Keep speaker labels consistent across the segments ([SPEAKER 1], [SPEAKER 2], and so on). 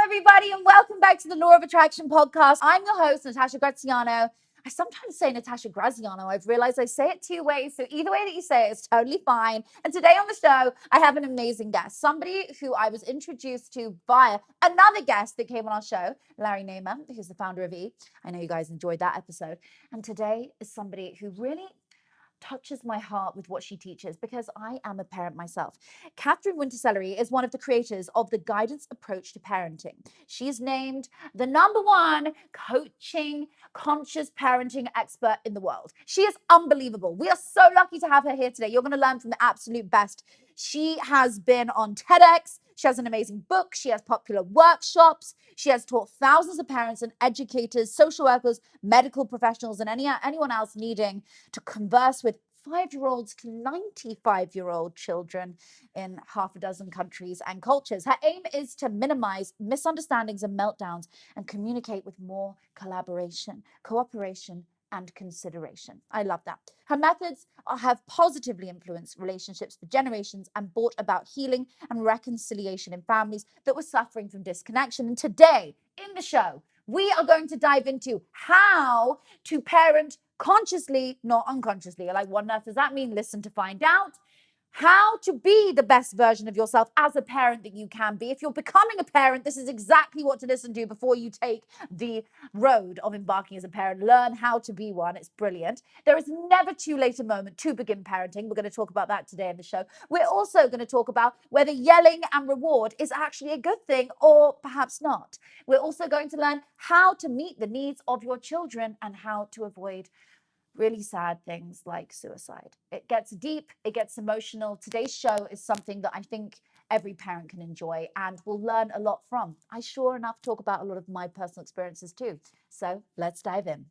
[SPEAKER 1] everybody, and welcome back to the Law of Attraction podcast. I'm your host, Natasha Graziano. I sometimes say Natasha Graziano. I've realized I say it two ways, so either way that you say it is totally fine. And today on the show, I have an amazing guest, somebody who I was introduced to via another guest that came on our show, Larry Namer, who's the founder of E. I know you guys enjoyed that episode. And today is somebody who really touches my heart with what she teaches because I am a parent myself. Katherine Sellery is one of the creators of the guidance approach to parenting. She is named the #1 coaching conscious parenting expert in the world. She is unbelievable. We are so lucky to have her here today. You're going to learn from the absolute best. She has been on TEDx. She has an amazing book. She has popular workshops. She has taught thousands of parents and educators, social workers, medical professionals, and anyone else needing to converse with 5-year-olds to 95-year-old children in half a dozen countries and cultures. Her aim is to minimize misunderstandings and meltdowns and communicate with more collaboration, cooperation, and consideration. I love that. Her methods have positively influenced relationships for generations and brought about healing and reconciliation in families that were suffering from disconnection. And today in the show, we are going to dive into how to parent consciously, not unconsciously. Like, what on earth does that mean? Listen to find out. How to be the best version of yourself as a parent that you can be. If you're becoming a parent, this is exactly what to listen to before you take the road of embarking as a parent. Learn how to be one. It's brilliant. There is never too late a moment to begin parenting. We're going to talk about that today in the show. We're also going to talk about whether yelling and reward is actually a good thing or perhaps not. We're also going to learn how to meet the needs of your children and how to avoid really sad things like suicide. It gets deep, it gets emotional. Today's show is something that I think every parent can enjoy and will learn a lot from. I sure enough talk about a lot of my personal experiences too. So let's dive in.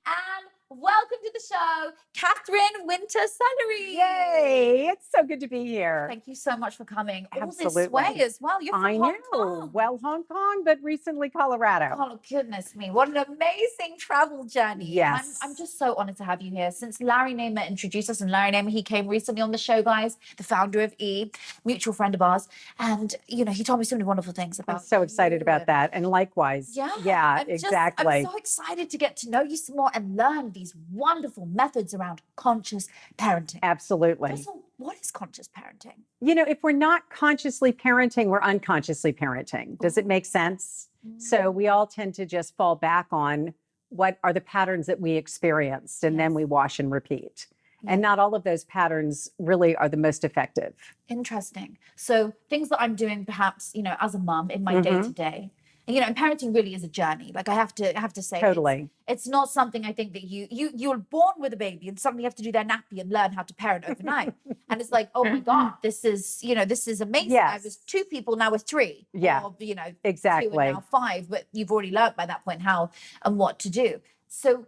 [SPEAKER 1] And welcome to the show, Katherine Sellery.
[SPEAKER 2] Yay! It's so good to be here.
[SPEAKER 1] Thank you so much for coming
[SPEAKER 2] Absolutely.
[SPEAKER 1] all this way as well. You're from Hong Kong.
[SPEAKER 2] Well, Hong Kong, but recently Colorado.
[SPEAKER 1] Oh, goodness me. What an amazing travel journey.
[SPEAKER 2] Yes.
[SPEAKER 1] I'm just so honored to have you here. Since Larry Namer introduced us, and Larry Namer, he came recently on the show, guys, the founder of E, mutual friend of ours. And, you know, he told me so many wonderful things about
[SPEAKER 2] I'm so excited about that. And likewise.
[SPEAKER 1] Yeah.
[SPEAKER 2] Exactly.
[SPEAKER 1] I'm so excited to get to know you some more and learn these wonderful methods around conscious parenting.
[SPEAKER 2] Absolutely.
[SPEAKER 1] First of all, what is conscious parenting?
[SPEAKER 2] You know, if we're not consciously parenting, we're unconsciously parenting. Does it make sense? So we all tend to just fall back on what are the patterns that we experienced, and then we wash and repeat. And not all of those patterns really are the most effective.
[SPEAKER 1] Interesting. So things that I'm doing perhaps, you know, as a mom in my day-to-day, you know, and parenting really is a journey. Like I have to say,
[SPEAKER 2] Totally.
[SPEAKER 1] it's not something I think that you're born with a baby and suddenly you have to do their nappy and learn how to parent overnight. And it's like, oh my God, this is amazing.
[SPEAKER 2] Yes.
[SPEAKER 1] I was 2 people, now we're 3.
[SPEAKER 2] Yeah.
[SPEAKER 1] Or, you know,
[SPEAKER 2] Exactly.
[SPEAKER 1] 2 and now 5, but you've already learned by that point how and what to do. So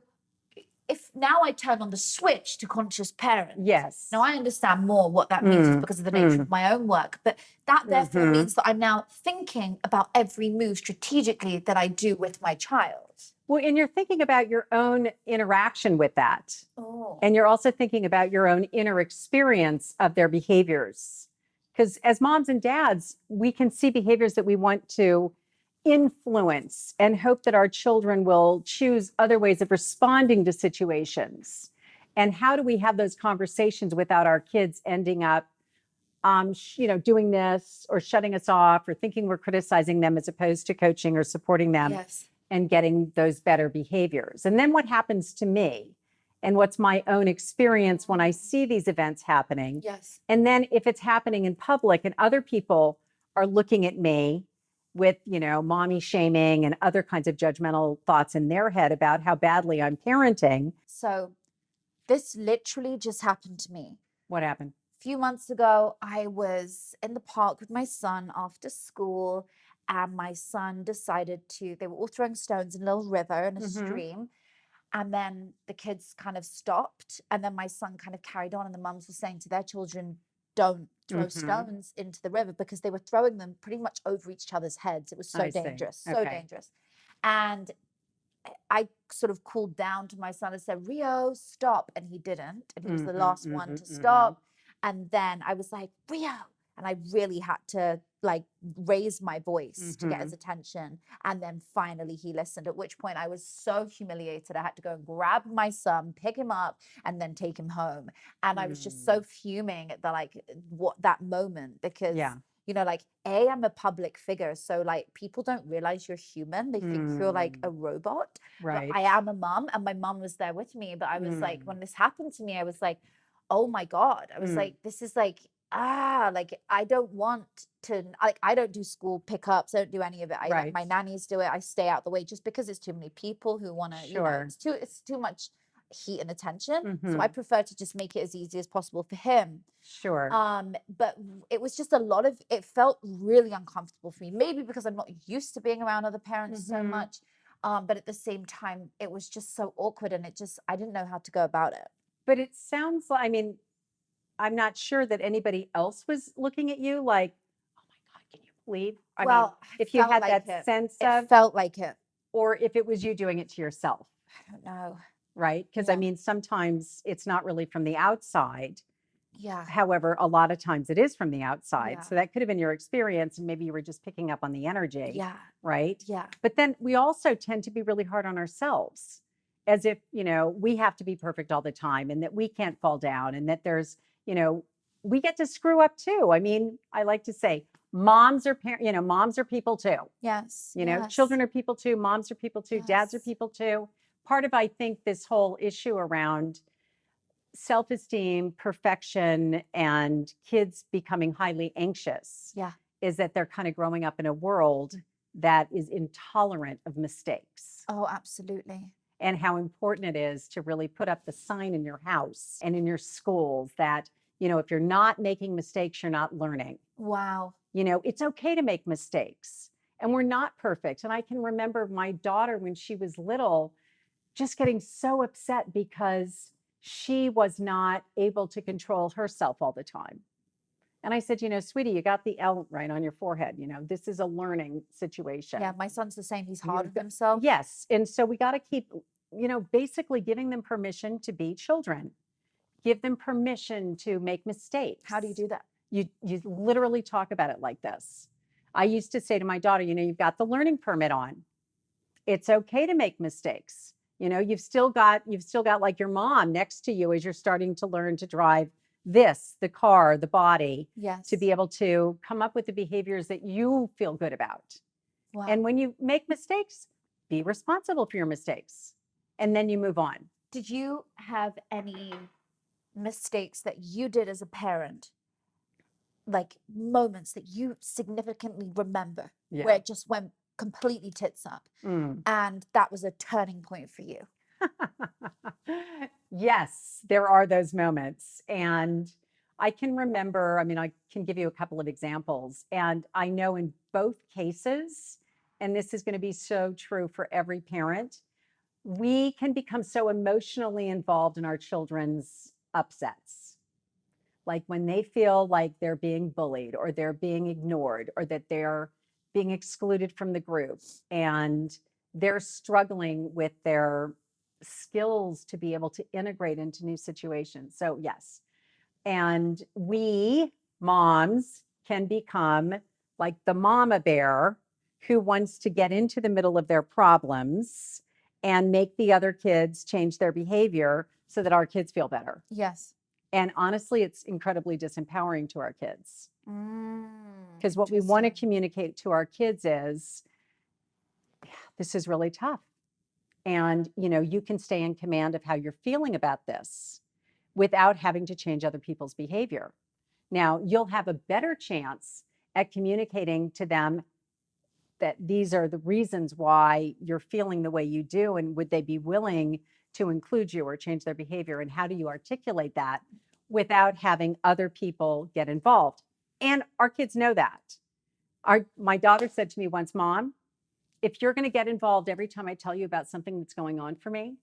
[SPEAKER 1] if now I turn on the switch to conscious parent,
[SPEAKER 2] Yes.
[SPEAKER 1] now I understand more what that means because of the nature of my own work. But that therefore means that I'm now thinking about every move strategically that I do with my child.
[SPEAKER 2] Well, and you're thinking about your own interaction with that.
[SPEAKER 1] Oh.
[SPEAKER 2] And you're also thinking about your own inner experience of their behaviors. Because as moms and dads, we can see behaviors that we want to influence and hope that our children will choose other ways of responding to situations. And how do we have those conversations without our kids ending up, doing this or shutting us off or thinking we're criticizing them as opposed to coaching or supporting them and getting those better behaviors? And then what happens to me? And what's my own experience when I see these events happening?
[SPEAKER 1] Yes.
[SPEAKER 2] And then if it's happening in public and other people are looking at me with, mommy shaming and other kinds of judgmental thoughts in their head about how badly I'm parenting.
[SPEAKER 1] So this literally just happened to me.
[SPEAKER 2] What happened?
[SPEAKER 1] A few months ago, I was in the park with my son after school, and my son decided they were all throwing stones in a little river in a stream. And then the kids kind of stopped. And then my son kind of carried on. And the mums were saying to their children, don't throw stones into the river, because they were throwing them pretty much over each other's heads. It was so
[SPEAKER 2] I see.
[SPEAKER 1] dangerous, so
[SPEAKER 2] Okay.
[SPEAKER 1] dangerous. And I sort of called down to my son and said, Rio, stop. And he didn't. And he was the last one to stop. And then I was like, Rio. And I really had to like raise my voice to get his attention. And then finally he listened, at which point I was so humiliated. I had to go and grab my son, pick him up, and then take him home. And I was just so fuming at the like what that moment, because you know, like, I'm a public figure. So like people don't realize you're human. They think you're like a robot.
[SPEAKER 2] Right.
[SPEAKER 1] But I am a mom, and my mom was there with me. But I was like, when this happened to me, I was like, oh my God. I was like, this is like, like I don't want to, like, I don't do school pickups. I don't do any of it. I let my nannies do it. I stay out the way, just because it's too many people who want to, you know, it's too much heat and attention. So I prefer to just make it as easy as possible for him.
[SPEAKER 2] Sure.
[SPEAKER 1] But it was just a lot of, it felt really uncomfortable for me, maybe because I'm not used to being around other parents so much. But at the same time, it was just so awkward, and it just, I didn't know how to go about it.
[SPEAKER 2] But it sounds like, I mean, I'm not sure that anybody else was looking at you like, oh my God, can you believe? I mean, if you had
[SPEAKER 1] like
[SPEAKER 2] that sense of,
[SPEAKER 1] it felt like it.
[SPEAKER 2] Or if it was you doing it to yourself.
[SPEAKER 1] I don't know.
[SPEAKER 2] Right? Because I mean, sometimes it's not really from the outside.
[SPEAKER 1] Yeah.
[SPEAKER 2] However, a lot of times it is from the outside. So that could have been your experience, and maybe you were just picking up on the energy.
[SPEAKER 1] Yeah.
[SPEAKER 2] Right?
[SPEAKER 1] Yeah.
[SPEAKER 2] But then we also tend to be really hard on ourselves, as if, you know, we have to be perfect all the time, and that we can't fall down, and that there's, you know, we get to screw up too. I mean, I like to say moms are you know, moms are people too.
[SPEAKER 1] Yes.
[SPEAKER 2] You know, children are people too, moms are people too, dads are people too. Part of, I think, this whole issue around self-esteem, perfection, and kids becoming highly anxious is that they're kind of growing up in a world that is intolerant of mistakes.
[SPEAKER 1] Oh, absolutely.
[SPEAKER 2] And how important it is to really put up the sign in your house and in your schools that, you know, if you're not making mistakes, you're not learning.
[SPEAKER 1] Wow.
[SPEAKER 2] You know, it's okay to make mistakes, and we're not perfect. And I can remember my daughter, when she was little, just getting so upset because she was not able to control herself all the time. And I said, you know, sweetie, you got the L right on your forehead. You know, this is a learning situation.
[SPEAKER 1] Yeah, my son's the same. He's hard on himself.
[SPEAKER 2] Yes. And so we got to keep, you know, basically giving them permission to be children. Give them permission to make mistakes.
[SPEAKER 1] How do you do that?
[SPEAKER 2] You literally talk about it like this. I used to say to my daughter, you know, you've got the learning permit on. It's okay to make mistakes. You know, you've still got like your mom next to you as you're starting to learn to drive the car, the body, to be able to come up with the behaviors that you feel good about. Wow. And when you make mistakes, be responsible for your mistakes, and then you move on.
[SPEAKER 1] Did you have any mistakes that you did as a parent, like moments that you significantly remember, where it just went completely tits up, and that was a turning point for you?
[SPEAKER 2] Yes, there are those moments. And I can remember, I mean, I can give you a couple of examples. And I know in both cases, and this is going to be so true for every parent, we can become so emotionally involved in our children's upsets. Like when they feel like they're being bullied, or they're being ignored, or that they're being excluded from the group, and they're struggling with their skills to be able to integrate into new situations. So yes. And we moms can become like the mama bear who wants to get into the middle of their problems and make the other kids change their behavior so that our kids feel better.
[SPEAKER 1] Yes.
[SPEAKER 2] And honestly, it's incredibly disempowering to our kids. Because what we want to communicate to our kids is, this is really tough. And, you know, you can stay in command of how you're feeling about this without having to change other people's behavior. Now, you'll have a better chance at communicating to them that these are the reasons why you're feeling the way you do, and would they be willing to include you or change their behavior, and how do you articulate that without having other people get involved. And our kids know that. My daughter said to me once, Mom, if you're going to get involved every time I tell you about something that's going on for me,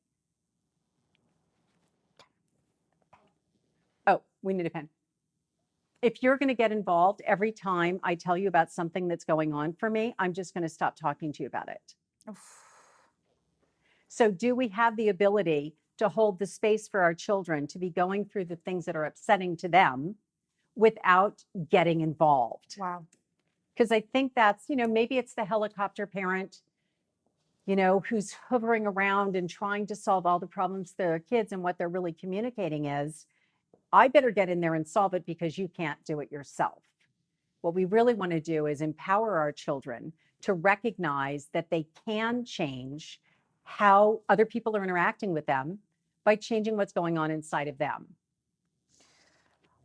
[SPEAKER 2] Oh, we need a pen. If you're going to get involved every time I tell you about something that's going on for me, I'm just going to stop talking to you about it. So do we have the ability to hold the space for our children to be going through the things that are upsetting to them without getting involved?
[SPEAKER 1] Wow.
[SPEAKER 2] Because I think that's, maybe it's the helicopter parent, who's hovering around and trying to solve all the problems to their kids. And what they're really communicating is, I better get in there and solve it because you can't do it yourself. What we really want to do is empower our children to recognize that they can change how other people are interacting with them by changing what's going on inside of them.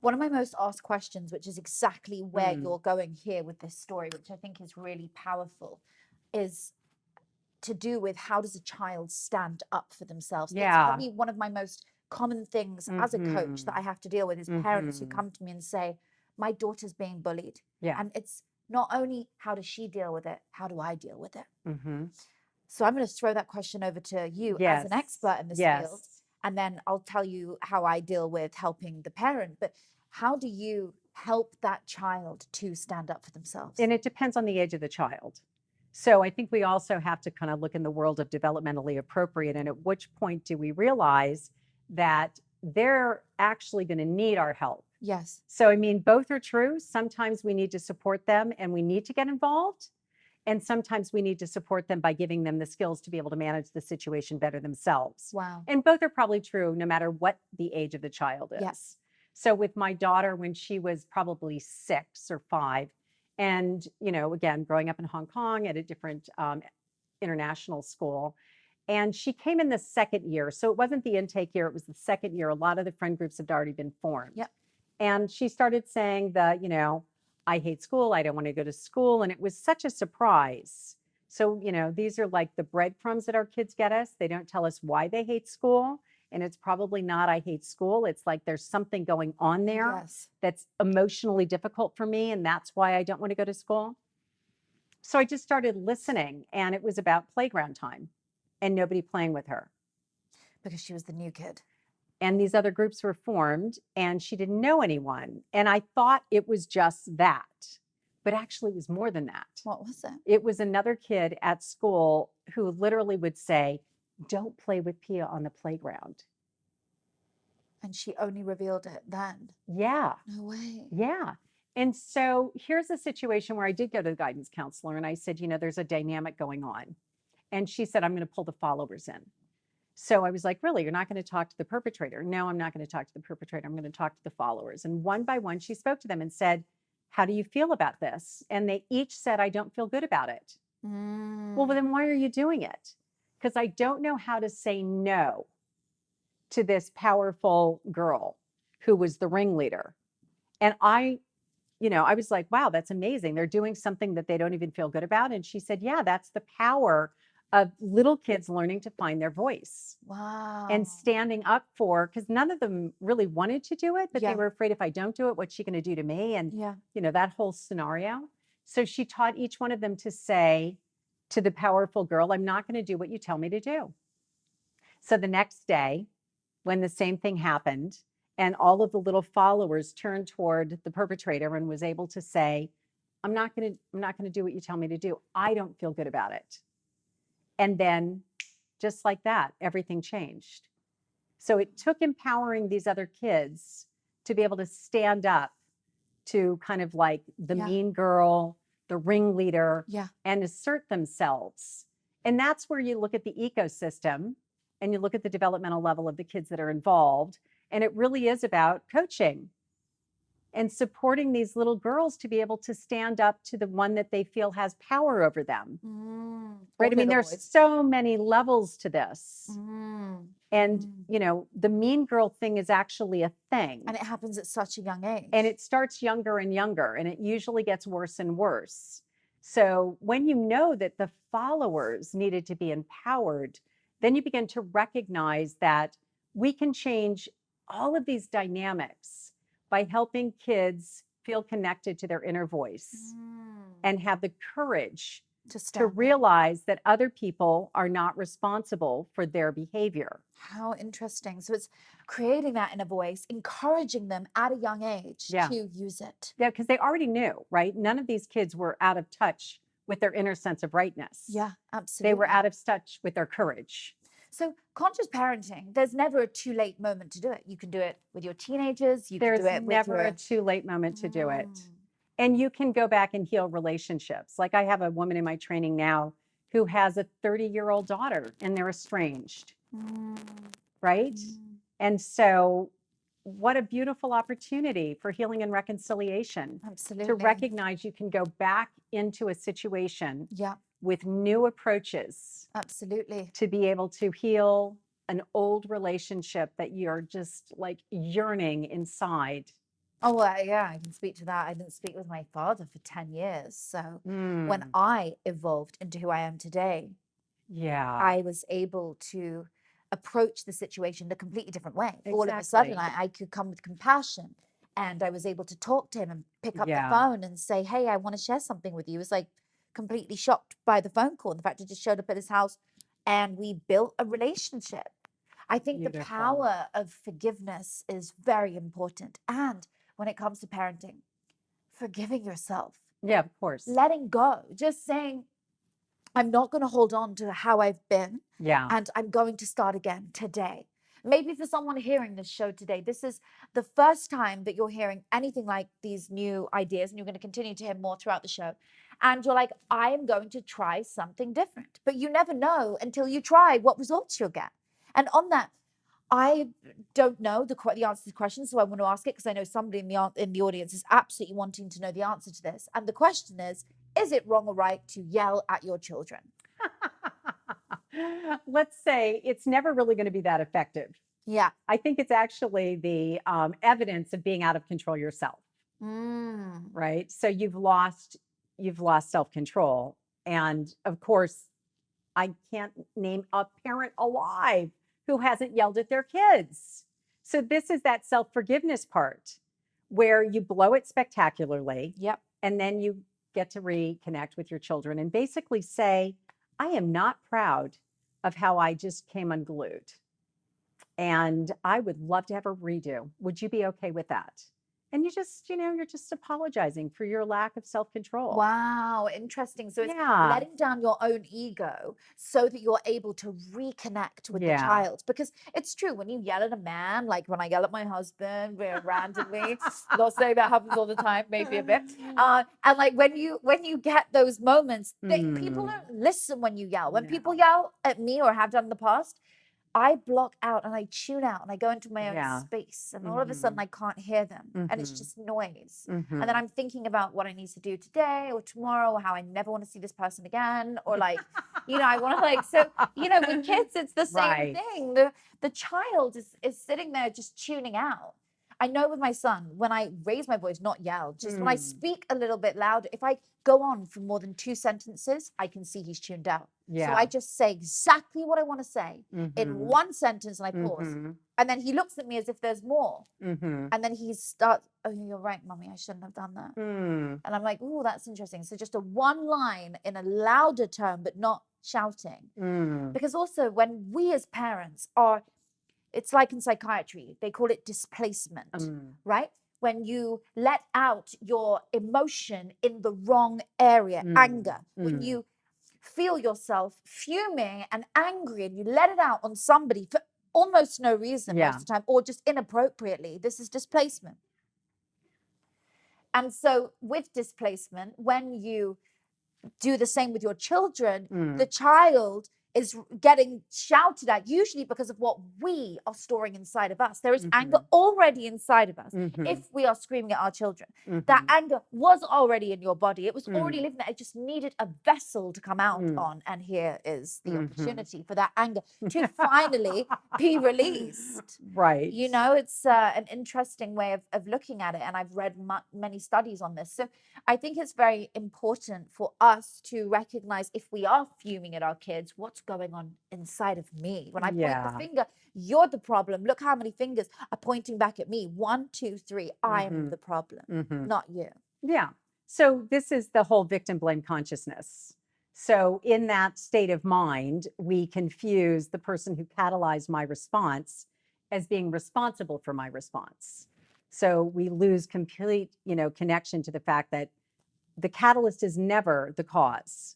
[SPEAKER 1] One of my most asked questions, which is exactly where you're going here with this story, which I think is really powerful, is to do with how does a child stand up for themselves?
[SPEAKER 2] Yeah.
[SPEAKER 1] It's probably one of my most common things as a coach that I have to deal with is parents who come to me and say, my daughter's being bullied.
[SPEAKER 2] Yeah.
[SPEAKER 1] And it's not only how does she deal with it, how do I deal with it?
[SPEAKER 2] Mm-hmm.
[SPEAKER 1] So I'm going to throw that question over to you
[SPEAKER 2] Yes.
[SPEAKER 1] as an expert in this field. And then I'll tell you how I deal with helping the parent. But how do you help that child to stand up for themselves?
[SPEAKER 2] And it depends on the age of the child. So I think we also have to kind of look in the world of developmentally appropriate. And at which point do we realize that they're actually going to need our help?
[SPEAKER 1] Yes.
[SPEAKER 2] So, I mean, both are true. Sometimes we need to support them and we need to get involved. And sometimes we need to support them by giving them the skills to be able to manage the situation better themselves.
[SPEAKER 1] Wow.
[SPEAKER 2] And both are probably true no matter what the age of the child is.
[SPEAKER 1] Yes.
[SPEAKER 2] So with my daughter, when she was probably 6 or 5, and, again, growing up in Hong Kong at a different international school, and she came in the second year. So it wasn't the intake year, it was the second year. A lot of the friend groups had already been formed.
[SPEAKER 1] Yep.
[SPEAKER 2] And she started saying that, I hate school. I don't want to go to school. And it was such a surprise. So, these are like the breadcrumbs that our kids get us. They don't tell us why they hate school. And it's probably not, I hate school. It's like there's something going on there that's emotionally difficult for me. And that's why I don't want to go to school. So I just started listening. And it was about playground time and nobody playing with her.
[SPEAKER 1] Because she was the new kid.
[SPEAKER 2] And these other groups were formed and she didn't know anyone. And I thought it was just that, but actually it was more than that.
[SPEAKER 1] What was it?
[SPEAKER 2] It was another kid at school who literally would say, don't play with Pia on the playground.
[SPEAKER 1] And she only revealed it then?
[SPEAKER 2] Yeah.
[SPEAKER 1] No way.
[SPEAKER 2] Yeah. And so here's a situation where I did go to the guidance counselor and I said, there's a dynamic going on. And she said, I'm going to pull the followers in. So I was like, really, you're not going to talk to the perpetrator? No, I'm not going to talk to the perpetrator. I'm going to talk to the followers. And one by one, she spoke to them and said, how do you feel about this? And they each said, I don't feel good about it. Well, then why are you doing it? Because I don't know how to say no to this powerful girl who was the ringleader. And I was like, wow, that's amazing. They're doing something that they don't even feel good about. And she said, yeah, that's the power of little kids learning to find their voice.
[SPEAKER 1] Wow.
[SPEAKER 2] And standing up for, because none of them really wanted to do it, but they were afraid, if I don't do it, what's she going to do to me? And, that whole scenario. So she taught each one of them to say to the powerful girl, I'm not going to do what you tell me to do. So the next day, when the same thing happened, and all of the little followers turned toward the perpetrator and was able to say, I'm not going to do what you tell me to do. I don't feel good about it. And then just like that, everything changed. So it took empowering these other kids to be able to stand up to kind of like the mean girl, the ringleader, and assert themselves. And that's where you look at the ecosystem and you look at the developmental level of the kids that are involved. And it really is about coaching and supporting these little girls to be able to stand up to the one that they feel has power over them. Right? I mean, there's so many levels to this. And, the mean girl thing is actually a thing.
[SPEAKER 1] And it happens at such a young age.
[SPEAKER 2] And it starts younger and younger, and it usually gets worse and worse. So when you know that the followers needed to be empowered, then you begin to recognize that we can change all of these dynamics by helping kids feel connected to their inner voice and have the courage to realize that other people are not responsible for their behavior.
[SPEAKER 1] How interesting. So it's creating that inner voice, encouraging them at a young age to use it.
[SPEAKER 2] Yeah, because they already knew, right? None of these kids were out of touch with their inner sense of rightness.
[SPEAKER 1] Yeah, absolutely.
[SPEAKER 2] They were out of touch with their courage.
[SPEAKER 1] So conscious parenting, there's never a too late moment to do it. You can do it with your teenagers. You can do it
[SPEAKER 2] There's
[SPEAKER 1] with
[SPEAKER 2] never
[SPEAKER 1] your...
[SPEAKER 2] a too late moment to do it. And you can go back and heal relationships. Like I have a woman in my training now who has a 30-year-old daughter and they're estranged, right? And so what a beautiful opportunity for healing and reconciliation.
[SPEAKER 1] Absolutely.
[SPEAKER 2] To recognize you can go back into a situation with new approaches.
[SPEAKER 1] Absolutely.
[SPEAKER 2] To be able to heal an old relationship that you're just like yearning inside.
[SPEAKER 1] Oh, well, yeah, I can speak to that. I didn't speak with my father for 10 years. So when I evolved into who I am today, I was able to approach the situation in a completely different way.
[SPEAKER 2] Exactly.
[SPEAKER 1] All of a sudden, I could come with compassion, and I was able to talk to him and pick up the phone and say, hey, I want to share something with you. He was like completely shocked by the phone call and the fact it just showed up at his house, and we built a relationship. I think the power of forgiveness is very important. And when it comes to parenting, forgiving yourself.
[SPEAKER 2] Yeah, of course.
[SPEAKER 1] Letting go, just saying, I'm not going to hold on to how I've been.
[SPEAKER 2] Yeah.
[SPEAKER 1] And I'm going to start again today. Maybe for someone hearing this show today, this is the first time that you're hearing anything like these new ideas, and you're going to continue to hear more throughout the show. And you're like, I am going to try something different. But you never know until you try what results you'll get. And on that, I don't know the answer to the question, so I want to ask it because I know somebody in the audience is absolutely wanting to know the answer to this. And the question is it wrong or right to yell at your children?
[SPEAKER 2] Let's say it's never really going to be that effective.
[SPEAKER 1] Yeah.
[SPEAKER 2] I think it's actually the evidence of being out of control yourself. Right? So you've lost self-control. And of course, I can't name a parent alive who hasn't yelled at their kids. So this is that self-forgiveness part where you blow it spectacularly.
[SPEAKER 1] Yep.
[SPEAKER 2] And then you get to reconnect with your children and basically say, I am not proud of how I just came unglued. And I would love to have a redo. Would you be okay with that? And you just, you're just apologizing for your lack of self-control.
[SPEAKER 1] Wow, interesting. So it's letting down your own ego so that you're able to reconnect with the child. Because it's true, when you yell at a man, like when I yell at my husband very randomly, not saying that happens all the time, maybe a bit. And like when you get those moments, people don't listen when you yell. When people yell at me or have done in the past, I block out and I tune out and I go into my own space, and all of a sudden I can't hear them, and it's just noise. And then I'm thinking about what I need to do today or tomorrow, or how I never want to see this person again, or like, I want to with kids, it's the same thing. The child is sitting there just tuning out. I know with my son, when I raise my voice, not yell, just when I speak a little bit louder, if I go on for more than 2 sentences, I can see he's tuned out. So I just say exactly what I want to say in one sentence, and I pause. And then he looks at me as if there's more. And then he starts, oh, you're right, Mummy, I shouldn't have done that. And I'm like, oh, that's interesting. So just a one line in a louder tone, but not shouting. Because also when we as parents are, it's like in psychiatry, they call it displacement, right? When you let out your emotion in the wrong area, anger, when you feel yourself fuming and angry and you let it out on somebody for almost no reason most of the time, or just inappropriately, this is displacement. And so with displacement, when you do the same with your children, the child is getting shouted at, usually because of what we are storing inside of us. There is anger already inside of us if we are screaming at our children. That anger was already in your body. It was already living there. It just needed a vessel to come out on. And here is the opportunity for that anger to finally be released.
[SPEAKER 2] Right.
[SPEAKER 1] It's an interesting way of looking at it. And I've read many studies on this. So I think it's very important for us to recognize if we are fuming at our kids, what's going on inside of me. When I point the finger, you're the problem. Look how many fingers are pointing back at me. 1, 2, 3. I am the problem, not you.
[SPEAKER 2] Yeah. So this is the whole victim blame consciousness. So, in that state of mind, we confuse the person who catalyzed my response as being responsible for my response. So, we lose complete, connection to the fact that the catalyst is never the cause.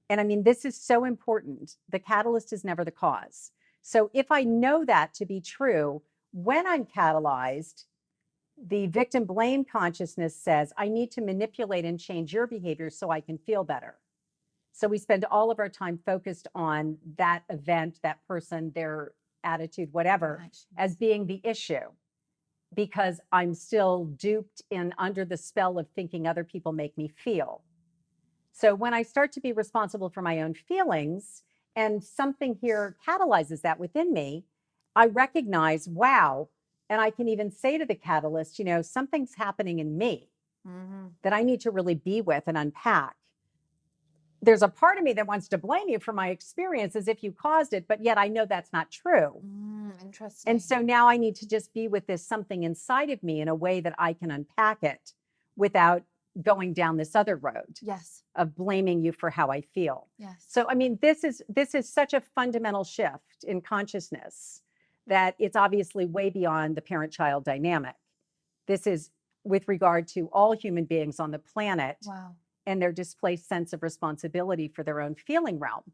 [SPEAKER 2] And I mean, this is so important. The catalyst is never the cause. So, if I know that to be true, when I'm catalyzed, the victim blame consciousness says, I need to manipulate and change your behavior so I can feel better. So we spend all of our time focused on that event, that person, their attitude, whatever, as being the issue, because I'm still duped in under the spell of thinking other people make me feel. So when I start to be responsible for my own feelings and something here catalyzes that within me, I recognize, wow, and I can even say to the catalyst, something's happening in me that I need to really be with and unpack. There's a part of me that wants to blame you for my experience as if you caused it, but yet I know that's not true.
[SPEAKER 1] Interesting.
[SPEAKER 2] And so now I need to just be with this something inside of me in a way that I can unpack it without going down this other road
[SPEAKER 1] Yes.
[SPEAKER 2] of blaming you for how I feel.
[SPEAKER 1] Yes.
[SPEAKER 2] So I mean, this is such a fundamental shift in consciousness that it's obviously way beyond the parent-child dynamic. This is with regard to all human beings on the planet.
[SPEAKER 1] Wow.
[SPEAKER 2] And their displaced sense of responsibility for their own feeling realm.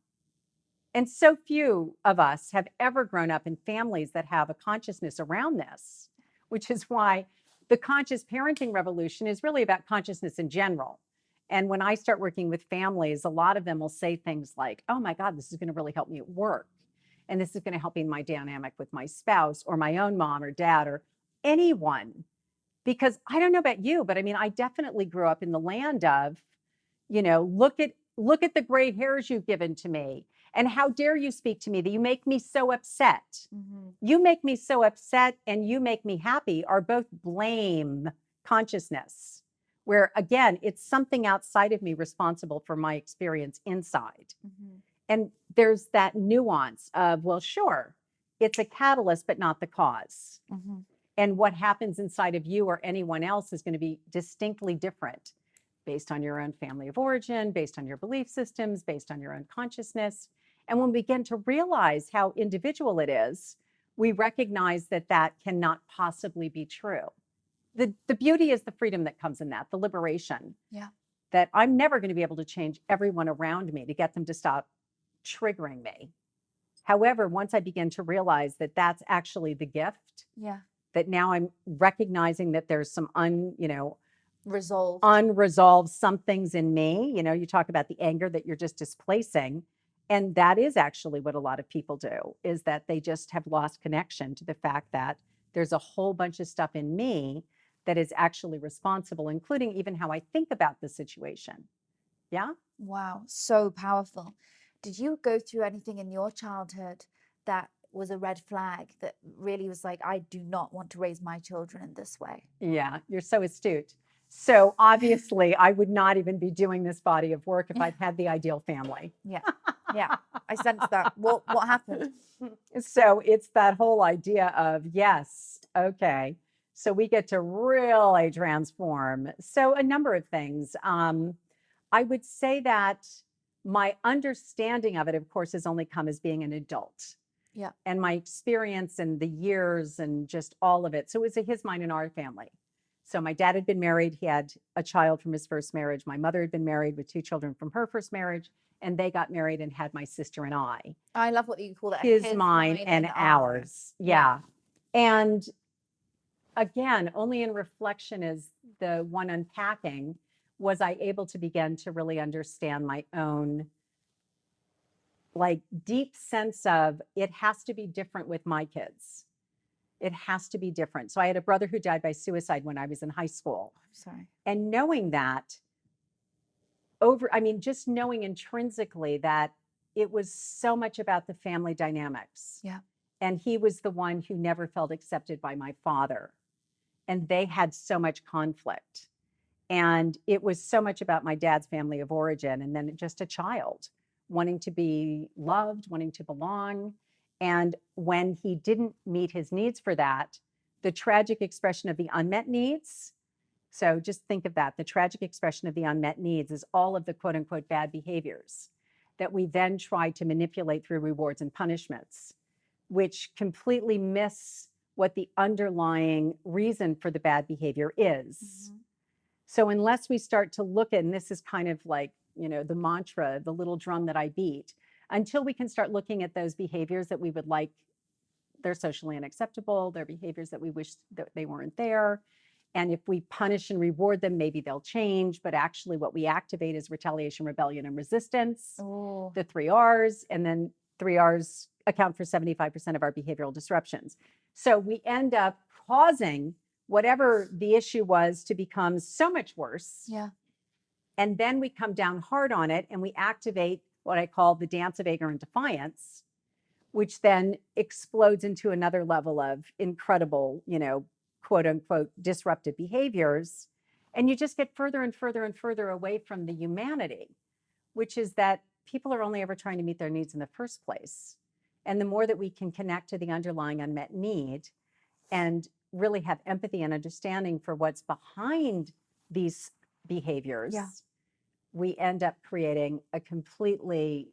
[SPEAKER 2] And so few of us have ever grown up in families that have a consciousness around this, which is why the conscious parenting revolution is really about consciousness in general. And when I start working with families, a lot of them will say things like, oh my God, this is going to really help me at work. And this is going to help me in my dynamic with my spouse or my own mom or dad or anyone. Because I don't know about you, but I mean, I definitely grew up in the land of, look at the gray hairs you've given to me. And how dare you speak to me that you make me so upset. You make me so upset and you make me happy are both blame consciousness, where again, it's something outside of me responsible for my experience inside. And there's that nuance of, well, sure, it's a catalyst, but not the cause. And what happens inside of you or anyone else is going to be distinctly different based on your own family of origin, based on your belief systems, based on your own consciousness. And when we begin to realize how individual it is, we recognize that that cannot possibly be true. The beauty is the freedom that comes in that, the liberation.
[SPEAKER 1] Yeah.
[SPEAKER 2] That I'm never going to be able to change everyone around me to get them to stop triggering me. However, once I begin to realize that that's actually the gift, that now I'm recognizing that there's some unresolved some things in me. You talk about the anger that you're just displacing. And that is actually what a lot of people do, is that they just have lost connection to the fact that there's a whole bunch of stuff in me that is actually responsible, including even how I think about the situation. Yeah.
[SPEAKER 1] Wow. So powerful. Did you go through anything in your childhood that was a red flag that really was like, I do not want to raise my children in this way?
[SPEAKER 2] Yeah, you're so astute. So obviously, I would not even be doing this body of work if I'd had the ideal family.
[SPEAKER 1] Yeah, I sense that. What happened?
[SPEAKER 2] So it's that whole idea of, yes, okay, so we get to really transform. So a number of things. I would say that my understanding of it, of course, has only come as being an adult.
[SPEAKER 1] Yeah.
[SPEAKER 2] And my experience and the years and just all of it. So it was a his, mine, and our family. So my dad had been married. He had a child from his first marriage. My mother had been married with 2 children from her first marriage. And they got married and had my sister and I.
[SPEAKER 1] I love what you call that.
[SPEAKER 2] His, mine, and ours. Yeah. And again, only in reflection is the one unpacking was I able to begin to really understand my own deep sense of it has to be different with my kids. It has to be different. So I had a brother who died by suicide when I was in high school.
[SPEAKER 1] I'm sorry.
[SPEAKER 2] And knowing that just knowing intrinsically that it was so much about the family dynamics.
[SPEAKER 1] Yeah.
[SPEAKER 2] And he was the one who never felt accepted by my father. And they had so much conflict. And it was so much about my dad's family of origin. And then just a child wanting to be loved, wanting to belong. And when he didn't meet his needs for that, the tragic expression of the unmet needs. So just think of that. The tragic expression of the unmet needs is all of the quote unquote bad behaviors. that we then try to manipulate through rewards and punishments, which completely miss what the underlying reason for the bad behavior is. So unless we start to look at, and this is kind of like, the mantra, the little drum that I beat, until we can start looking at those behaviors that we would like, they're socially unacceptable, they're behaviors that we wish that they weren't there. And if we punish and reward them, maybe they'll change. But actually, what we activate is retaliation, rebellion, and resistance, the 3 R's. And then 3 R's account for 75% of our behavioral disruptions. So we end up causing whatever the issue was to become so much worse.
[SPEAKER 1] Yeah.
[SPEAKER 2] And then we come down hard on it and we activate what I call the dance of anger and defiance, which then explodes into another level of incredible, quote unquote, disruptive behaviors. And you just get further and further and further away from the humanity, which is that people are only ever trying to meet their needs in the first place. And the more that we can connect to the underlying unmet need and really have empathy and understanding for what's behind these behaviors, we end up creating a completely,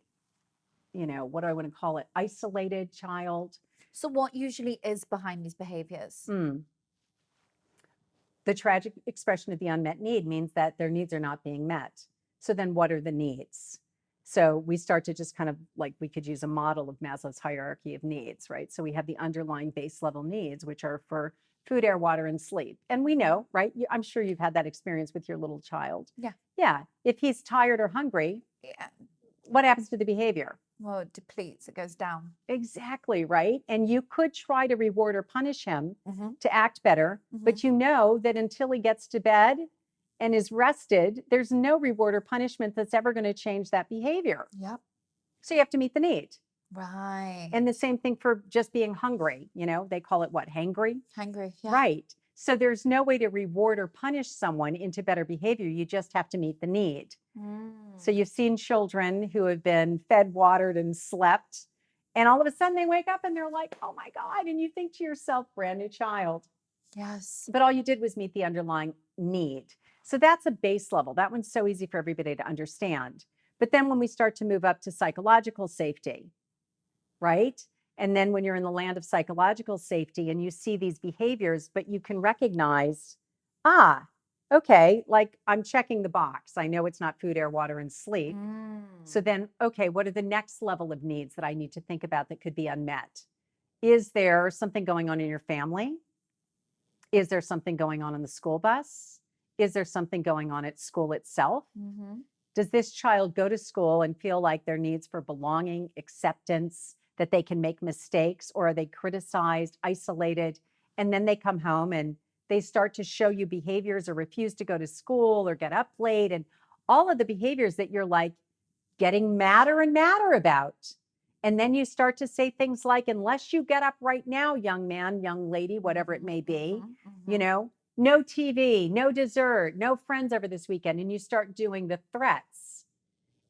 [SPEAKER 2] what do I want to call it, isolated child.
[SPEAKER 1] So what usually is behind these behaviors?
[SPEAKER 2] The tragic expression of the unmet need means that their needs are not being met. So then what are the needs? So we start to just kind of like, we could use a model of Maslow's hierarchy of needs, right? So we have the underlying base level needs, which are for food, air, water, and sleep. And we know, right? I'm sure you've had that experience with your little child. Yeah. If he's tired or hungry, what happens to the behavior?
[SPEAKER 1] Well, it depletes, it goes down.
[SPEAKER 2] Exactly, right? And you could try to reward or punish him to act better, but you know that until he gets to bed and is rested, there's no reward or punishment that's ever going to change that behavior.
[SPEAKER 1] Yep.
[SPEAKER 2] So you have to meet the need.
[SPEAKER 1] Right.
[SPEAKER 2] And the same thing for just being hungry. They call it what? Hangry?
[SPEAKER 1] Hungry, yeah.
[SPEAKER 2] Right. So there's no way to reward or punish someone into better behavior. You just have to meet the need. So you've seen children who have been fed, watered, and slept, and all of a sudden they wake up and they're like, oh my God. And you think to yourself, brand new child.
[SPEAKER 1] Yes.
[SPEAKER 2] But all you did was meet the underlying need. So that's a base level. That one's so easy for everybody to understand. But then when we start to move up to psychological safety, right? And then when you're in the land of psychological safety and you see these behaviors, but you can recognize, okay, like I'm checking the box. I know it's not food, air, water, and sleep. So then, okay, what are the next level of needs that I need to think about that could be unmet? Is there something going on in your family? Is there something going on the school bus? Is there something going on at school itself? Does this child go to school and feel like their needs for belonging, acceptance, that they can make mistakes, or are they criticized, isolated, and then they come home and they start to show you behaviors or refuse to go to school or get up late and all of the behaviors that you're like getting madder and madder about. And then you start to say things like, unless you get up right now, young man, young lady, whatever it may be, no TV, no dessert, no friends over this weekend. And you start doing the threats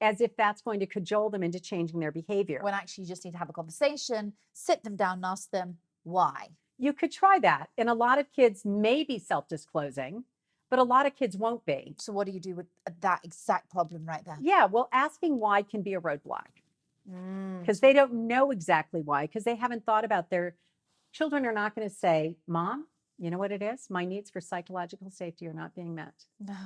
[SPEAKER 2] as if that's going to cajole them into changing their behavior.
[SPEAKER 1] When actually you just need to have a conversation, sit them down and ask them why.
[SPEAKER 2] You could try that. And a lot of kids may be self-disclosing, but a lot of kids won't be.
[SPEAKER 1] So what do you do with that exact problem right there?
[SPEAKER 2] Yeah, well, asking why can be a roadblock because they don't know exactly why, because they haven't thought about their children are not going to say, Mom, you know what it is? My needs for psychological safety are not being met.
[SPEAKER 1] No.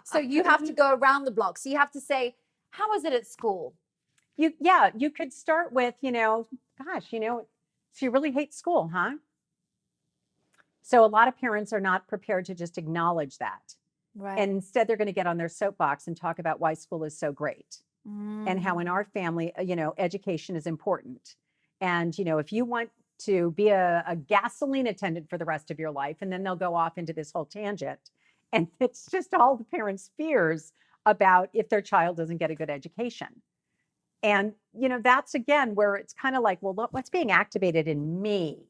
[SPEAKER 1] So you have to go around the block. So you have to say, how is it at school?
[SPEAKER 2] You could start with, gosh, so you really hate school, huh? So a lot of parents are not prepared to just acknowledge that.
[SPEAKER 1] Right.
[SPEAKER 2] And instead they're going to get on their soapbox and talk about why school is so great and how in our family, education is important. And, if you want to be a gasoline attendant for the rest of your life, and then they'll go off into this whole tangent. And it's just all the parents' fears about if their child doesn't get a good education. And, that's again, where it's kind of like, well, what's being activated in me?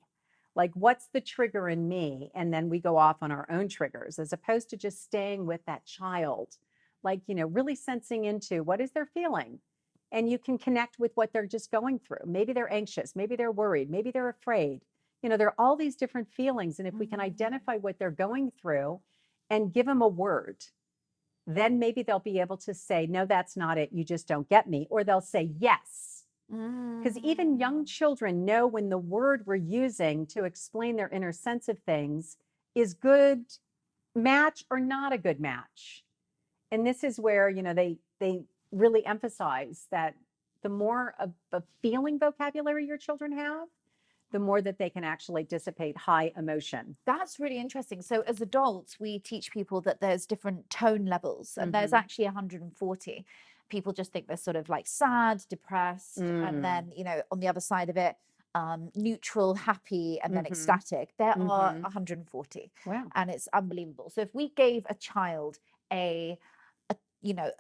[SPEAKER 2] Like, what's the trigger in me? And then we go off on our own triggers, as opposed to just staying with that child, like, really sensing into what is their feeling. And you can connect with what they're just going through. Maybe they're anxious, maybe they're worried, maybe they're afraid. There are all these different feelings. And if we can identify what they're going through and give them a word, then maybe they'll be able to say, no, that's not it. You just don't get me. Or they'll say yes. Because even young children know when the word we're using to explain their inner sense of things is good match or not a good match. And this is where, they really emphasize that the more of a feeling vocabulary your children have, the more that they can actually dissipate high emotion.
[SPEAKER 1] That's really interesting. So as adults, we teach people that there's different tone levels, and there's actually 140. People just think they're sort of like sad, depressed, and then, on the other side of it, neutral, happy, and then ecstatic. There are 140.
[SPEAKER 2] Wow.
[SPEAKER 1] And it's unbelievable. So if we gave a child a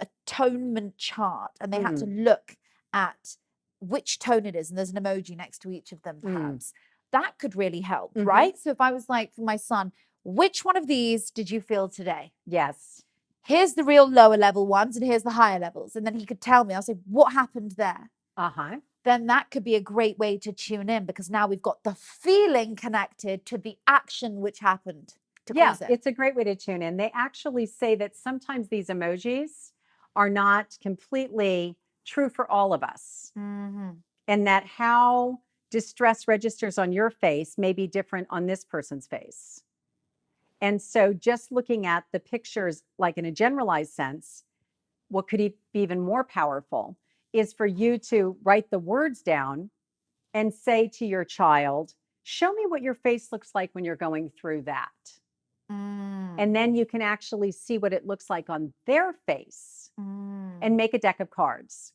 [SPEAKER 1] atonement chart, and they had to look at which tone it is, and there's an emoji next to each of them, perhaps that could really help, right? So if I was like, for my son, which one of these did you feel today?
[SPEAKER 2] Yes.
[SPEAKER 1] Here's the real lower level ones, and here's the higher levels. And then he could tell me. I'll say, what happened there? Then that could be a great way to tune in, because now we've got the feeling connected to the action which happened to cause it.
[SPEAKER 2] It's a great way to tune in. They actually say that sometimes these emojis are not completely true for all of us. And that how distress registers on your face may be different on this person's face. And so just looking at the pictures, like in a generalized sense, what could be even more powerful is for you to write the words down and say to your child, show me what your face looks like when you're going through that. And then you can actually see what it looks like on their face and make a deck of cards.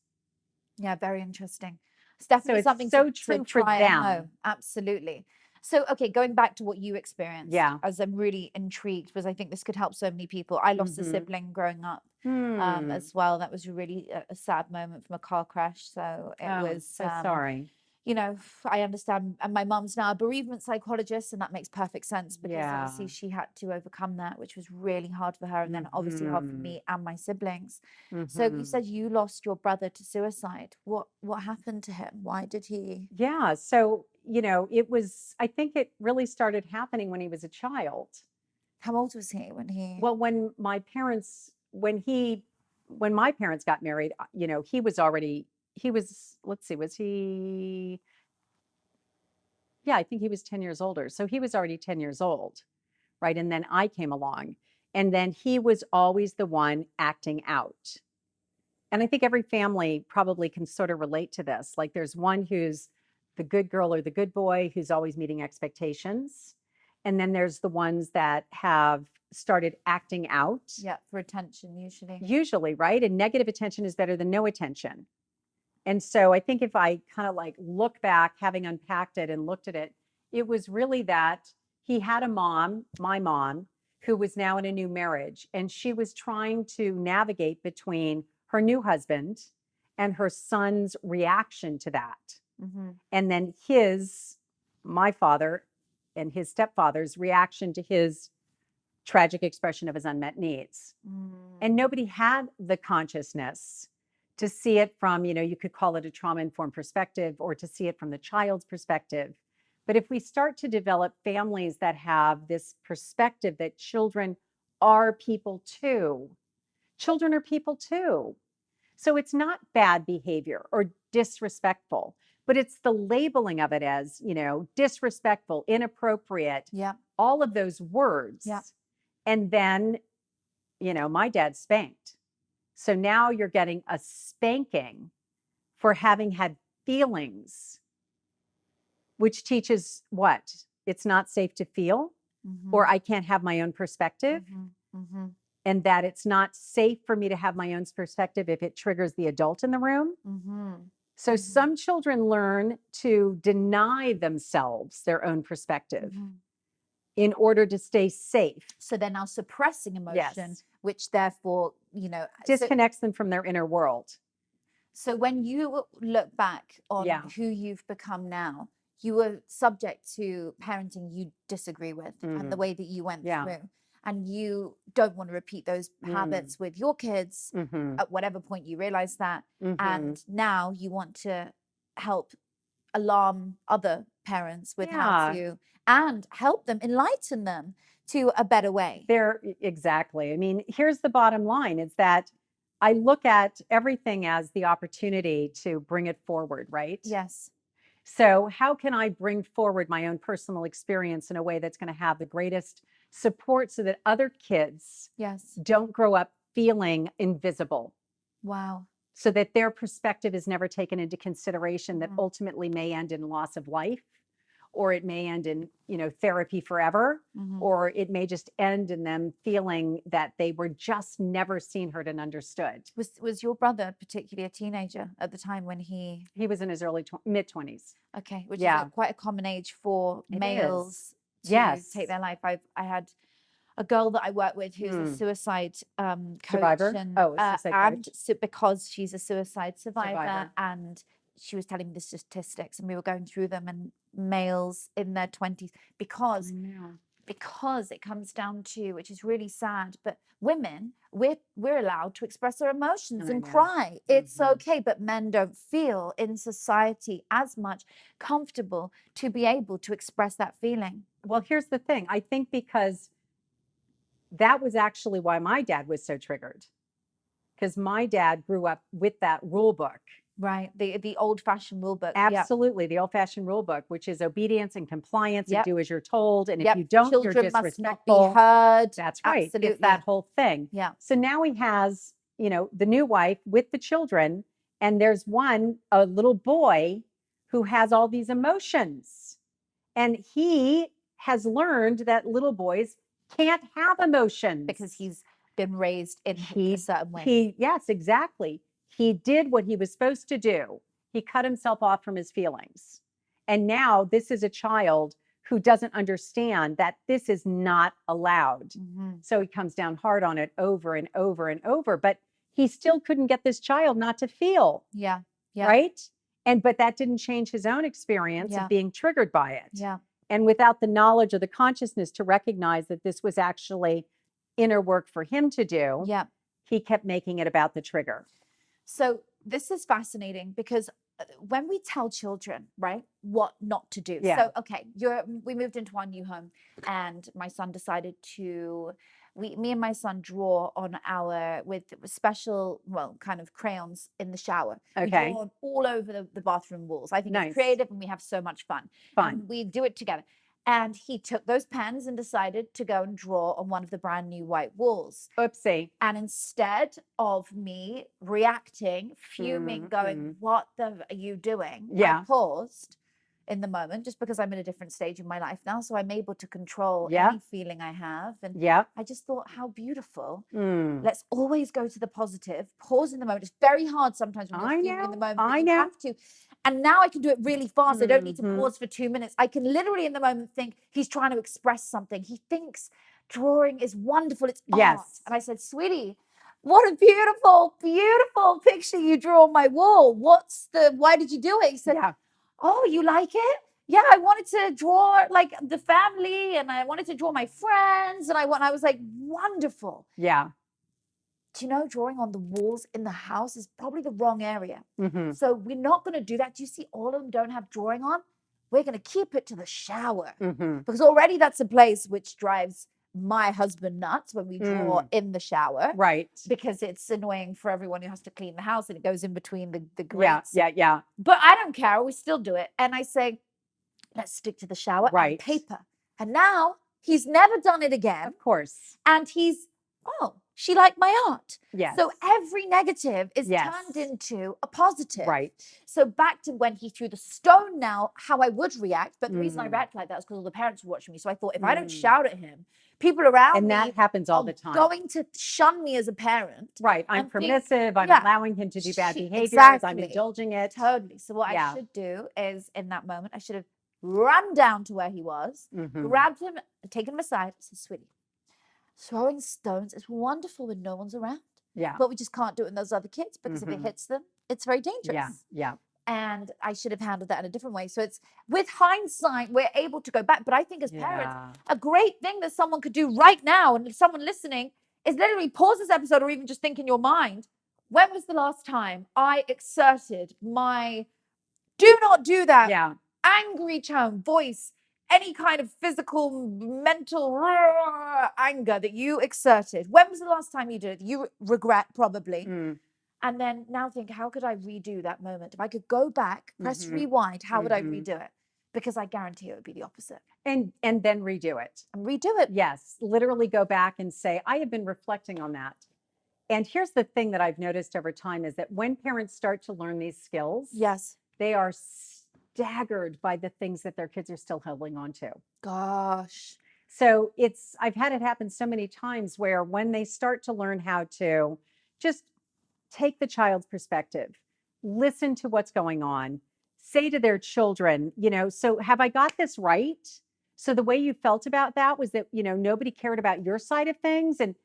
[SPEAKER 1] Yeah, very interesting. It's definitely
[SPEAKER 2] it's
[SPEAKER 1] something
[SPEAKER 2] so
[SPEAKER 1] to
[SPEAKER 2] true
[SPEAKER 1] try
[SPEAKER 2] for
[SPEAKER 1] at
[SPEAKER 2] them.
[SPEAKER 1] home. Absolutely. So, okay, going back to what you experienced,
[SPEAKER 2] Yeah.
[SPEAKER 1] as I'm really intrigued, because I think this could help so many people. I lost a sibling growing up as well. That was really a sad moment from a car crash. So it was
[SPEAKER 2] so sorry.
[SPEAKER 1] I understand. And my mum's now a bereavement psychologist, and that makes perfect sense, because obviously she had to overcome that, which was really hard for her. And then obviously hard for me and my siblings. So you said you lost your brother to suicide. What happened to him? Why did he?
[SPEAKER 2] Yeah. So, I think it really started happening when he was a child.
[SPEAKER 1] How old was he when he?
[SPEAKER 2] Well, when my parents got married, let's see, was he, yeah, I think he was 10 years older. So he was already 10 years old, right? And then I came along, and then he was always the one acting out. And I think every family probably can sort of relate to this. Like there's one who's the good girl or the good boy who's always meeting expectations. And then there's the ones that have started acting out.
[SPEAKER 1] Yeah, for attention, usually.
[SPEAKER 2] Usually, right? And negative attention is better than no attention. And so I think if I kind of like look back, having unpacked it and looked at it, it was really that he had a mom, my mom, who was now in a new marriage. And she was trying to navigate between her new husband and her son's reaction to that. And then my father and his stepfather's reaction to his tragic expression of his unmet needs. And nobody had the consciousness to see it from, you could call it a trauma-informed perspective, or to see it from the child's perspective. But if we start to develop families that have this perspective that children are people too, children are people too. So it's not bad behavior or disrespectful, but it's the labeling of it as, disrespectful, inappropriate, all of those words. And then, my dad spanked. So now you're getting a spanking for having had feelings, which teaches what? It's not safe to feel, or I can't have my own perspective. And that it's not safe for me to have my own perspective if it triggers the adult in the room. So some children learn to deny themselves their own perspective in order to stay safe.
[SPEAKER 1] So they're now suppressing emotion, which therefore,
[SPEAKER 2] disconnects them from their inner world.
[SPEAKER 1] So when you look back on who you've become now, you were subject to parenting you disagree with and the way that you went through. And you don't want to repeat those habits with your kids at whatever point you realize that. And now you want to help alarm other parents with how to, and help them, enlighten them to a better way.
[SPEAKER 2] Exactly. I mean, here's the bottom line, is that I look at everything as the opportunity to bring it forward, right?
[SPEAKER 1] Yes.
[SPEAKER 2] So how can I bring forward my own personal experience in a way that's going to have the greatest support so that other kids
[SPEAKER 1] Yes.
[SPEAKER 2] don't grow up feeling invisible,
[SPEAKER 1] Wow.
[SPEAKER 2] so that their perspective is never taken into consideration, that
[SPEAKER 1] Mhm.
[SPEAKER 2] ultimately may end in loss of life, or it may end in, therapy forever,
[SPEAKER 1] Mhm.
[SPEAKER 2] or it may just end in them feeling that they were just never seen, heard, and understood.
[SPEAKER 1] Was your brother particularly a teenager at the time when he?
[SPEAKER 2] He was in his mid-20s.
[SPEAKER 1] Okay, which is
[SPEAKER 2] Yeah,
[SPEAKER 1] quite a common age for
[SPEAKER 2] it is.
[SPEAKER 1] males to
[SPEAKER 2] Yes.
[SPEAKER 1] take their life. I had a girl that I work with who's a suicide coach,
[SPEAKER 2] Survivor?
[SPEAKER 1] and
[SPEAKER 2] Oh, a suicide
[SPEAKER 1] and
[SPEAKER 2] coach.
[SPEAKER 1] because she's a suicide survivor,
[SPEAKER 2] Survivor.
[SPEAKER 1] and she was telling me the statistics, and we were going through them, and males in their 20s, because
[SPEAKER 2] I know.
[SPEAKER 1] it comes down to, which is really sad, but women, we're allowed to express our emotions
[SPEAKER 2] I
[SPEAKER 1] and
[SPEAKER 2] know.
[SPEAKER 1] cry. It's
[SPEAKER 2] Mhm.
[SPEAKER 1] okay, but men don't feel in society as much comfortable to be able to express that feeling.
[SPEAKER 2] Well, here's the thing. I think because that was actually why my dad was so triggered, because my dad grew up with that rule book.
[SPEAKER 1] Right. The old-fashioned rule book.
[SPEAKER 2] Absolutely. The old-fashioned rule book, which is obedience and compliance, and
[SPEAKER 1] Yep.
[SPEAKER 2] do as you're told. And if
[SPEAKER 1] Yep.
[SPEAKER 2] you don't, you're
[SPEAKER 1] Children must not be
[SPEAKER 2] disrespectful.
[SPEAKER 1] heard.
[SPEAKER 2] That's right.
[SPEAKER 1] Absolutely.
[SPEAKER 2] It's that whole thing.
[SPEAKER 1] Yeah.
[SPEAKER 2] So now he has, the new wife with the children, and there's a little boy who has all these emotions. And he has learned that little boys can't have emotions
[SPEAKER 1] because he's been raised in a certain way.
[SPEAKER 2] Yes, exactly. He did what he was supposed to do. He cut himself off from his feelings. And now this is a child who doesn't understand that this is not allowed.
[SPEAKER 1] Mhm.
[SPEAKER 2] So he comes down hard on it over and over and over, but he still couldn't get this child not to feel.
[SPEAKER 1] Yeah. Yeah.
[SPEAKER 2] Right? But that didn't change his own experience
[SPEAKER 1] Yeah.
[SPEAKER 2] of being triggered by it.
[SPEAKER 1] Yeah.
[SPEAKER 2] And without the knowledge or the consciousness to recognize that this was actually inner work for him to do,
[SPEAKER 1] Yeah.
[SPEAKER 2] he kept making it about the trigger.
[SPEAKER 1] So this is fascinating, because when we tell children, right, what not to do.
[SPEAKER 2] Yeah.
[SPEAKER 1] So, okay, we moved into our new home, and my son decided to, me and my son draw on with special, kind of crayons in the shower.
[SPEAKER 2] Okay.
[SPEAKER 1] We draw all over the bathroom walls. I think
[SPEAKER 2] Nice.
[SPEAKER 1] it's creative, and we have so much fun. And we do it together. And he took those pens and decided to go and draw on one of the brand new white walls.
[SPEAKER 2] Oopsie.
[SPEAKER 1] And instead of me reacting, fuming, going, what are you doing?
[SPEAKER 2] Yeah.
[SPEAKER 1] I paused in the moment, just because I'm in a different stage in my life now. So I'm able to control
[SPEAKER 2] Yeah.
[SPEAKER 1] any feeling I have. And
[SPEAKER 2] Yeah.
[SPEAKER 1] I just thought, how beautiful.
[SPEAKER 2] Mm.
[SPEAKER 1] Let's always go to the positive, pause in the moment. It's very hard sometimes when you're fuming in the moment.
[SPEAKER 2] I
[SPEAKER 1] You
[SPEAKER 2] know.
[SPEAKER 1] have to. And now I can do it really fast. I don't need to
[SPEAKER 2] Mhm.
[SPEAKER 1] pause for 2 minutes. I can literally in the moment think he's trying to express something. He thinks drawing is wonderful. It's art.
[SPEAKER 2] Yes.
[SPEAKER 1] And I said, sweetie, what a beautiful, beautiful picture you drew on my wall. Why did you do it? He said,
[SPEAKER 2] Yeah.
[SPEAKER 1] oh, you like it? Yeah, I wanted to draw like the family, and I wanted to draw my friends. And I was like, wonderful.
[SPEAKER 2] Yeah.
[SPEAKER 1] Do you know, drawing on the walls in the house is probably the wrong area.
[SPEAKER 2] Mhm.
[SPEAKER 1] So we're not going to do that. Do you see all of them don't have drawing on? We're going to keep it to the shower,
[SPEAKER 2] Mhm.
[SPEAKER 1] because already that's a place which drives my husband nuts when we draw in the shower.
[SPEAKER 2] Right.
[SPEAKER 1] Because it's annoying for everyone who has to clean the house, and it goes in between the
[SPEAKER 2] Yeah.
[SPEAKER 1] grates.
[SPEAKER 2] Yeah. Yeah.
[SPEAKER 1] But I don't care. We still do it. And I say, let's stick to the shower and
[SPEAKER 2] Right.
[SPEAKER 1] paper. And now he's never done it again.
[SPEAKER 2] Of course.
[SPEAKER 1] And she liked my art.
[SPEAKER 2] Yes.
[SPEAKER 1] So every negative is
[SPEAKER 2] Yes.
[SPEAKER 1] turned into a positive.
[SPEAKER 2] Right.
[SPEAKER 1] So back to when he threw the stone now, how I would react. But the reason I react like that is because all the parents were watching me. So I thought, if I don't shout at him, people around
[SPEAKER 2] And
[SPEAKER 1] me
[SPEAKER 2] that happens all the time.
[SPEAKER 1] going to shun me as a parent.
[SPEAKER 2] Right. I'm
[SPEAKER 1] and think,
[SPEAKER 2] permissive. I'm
[SPEAKER 1] yeah,
[SPEAKER 2] allowing him to do bad behaviors.
[SPEAKER 1] exactly.
[SPEAKER 2] I'm indulging it.
[SPEAKER 1] Totally. So what I should do is, in that moment, I should have run down to where he was, grabbed him, taken him aside, and said, sweetie, throwing stones is wonderful when no one's around.
[SPEAKER 2] Yeah.
[SPEAKER 1] But we just can't do it in those other kids, because if it hits them, it's very dangerous.
[SPEAKER 2] Yeah. Yeah.
[SPEAKER 1] And I should have handled that in a different way. So it's, with hindsight, we're able to go back. But I think as parents, a great thing that someone could do right now, and if someone listening, is literally pause this episode, or even just think in your mind, when was the last time I exerted my do not do that angry tone, voice, any kind of physical, mental anger that you exerted. When was the last time you did it? You regret probably. And then now think, how could I redo that moment? If I could go back, press rewind, how would I redo it? Because I guarantee it would be the opposite.
[SPEAKER 2] And then redo it.
[SPEAKER 1] And redo it.
[SPEAKER 2] Yes, literally go back and say, I have been reflecting on that. And here's the thing that I've noticed over time is that when parents start to learn these skills,
[SPEAKER 1] Yes.
[SPEAKER 2] they are staggered by the things that their kids are still holding on to.
[SPEAKER 1] Gosh.
[SPEAKER 2] So I've had it happen so many times where when they start to learn how to just take the child's perspective, listen to what's going on, say to their children, so have I got this right? So the way you felt about that was that, nobody cared about your side of things. And,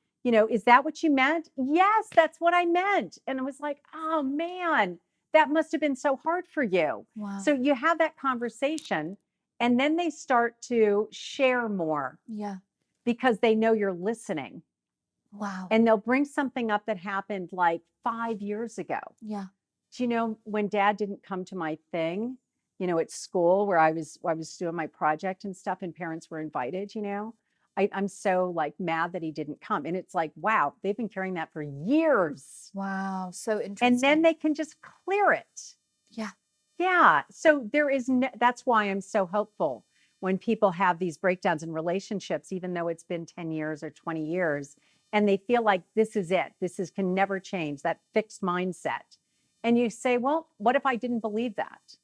[SPEAKER 2] is that what you meant? Yes, that's what I meant. And I was like, oh man, that must have been so hard for you.
[SPEAKER 1] Wow.
[SPEAKER 2] So you have that conversation and then they start to share more.
[SPEAKER 1] Yeah.
[SPEAKER 2] Because they know you're listening.
[SPEAKER 1] Wow.
[SPEAKER 2] And they'll bring something up that happened like 5 years ago.
[SPEAKER 1] Yeah.
[SPEAKER 2] Do you know when dad didn't come to my thing, at school where I was doing my project and stuff and parents were invited, I'm so like mad that he didn't come. And it's like, wow, they've been carrying that for years.
[SPEAKER 1] Wow. So interesting.
[SPEAKER 2] And then they can just clear it.
[SPEAKER 1] Yeah.
[SPEAKER 2] Yeah. So that's why I'm so hopeful when people have these breakdowns in relationships, even though it's been 10 years or 20 years, and they feel like this is it. Can never change, that fixed mindset. And you say, well, what if I didn't believe that?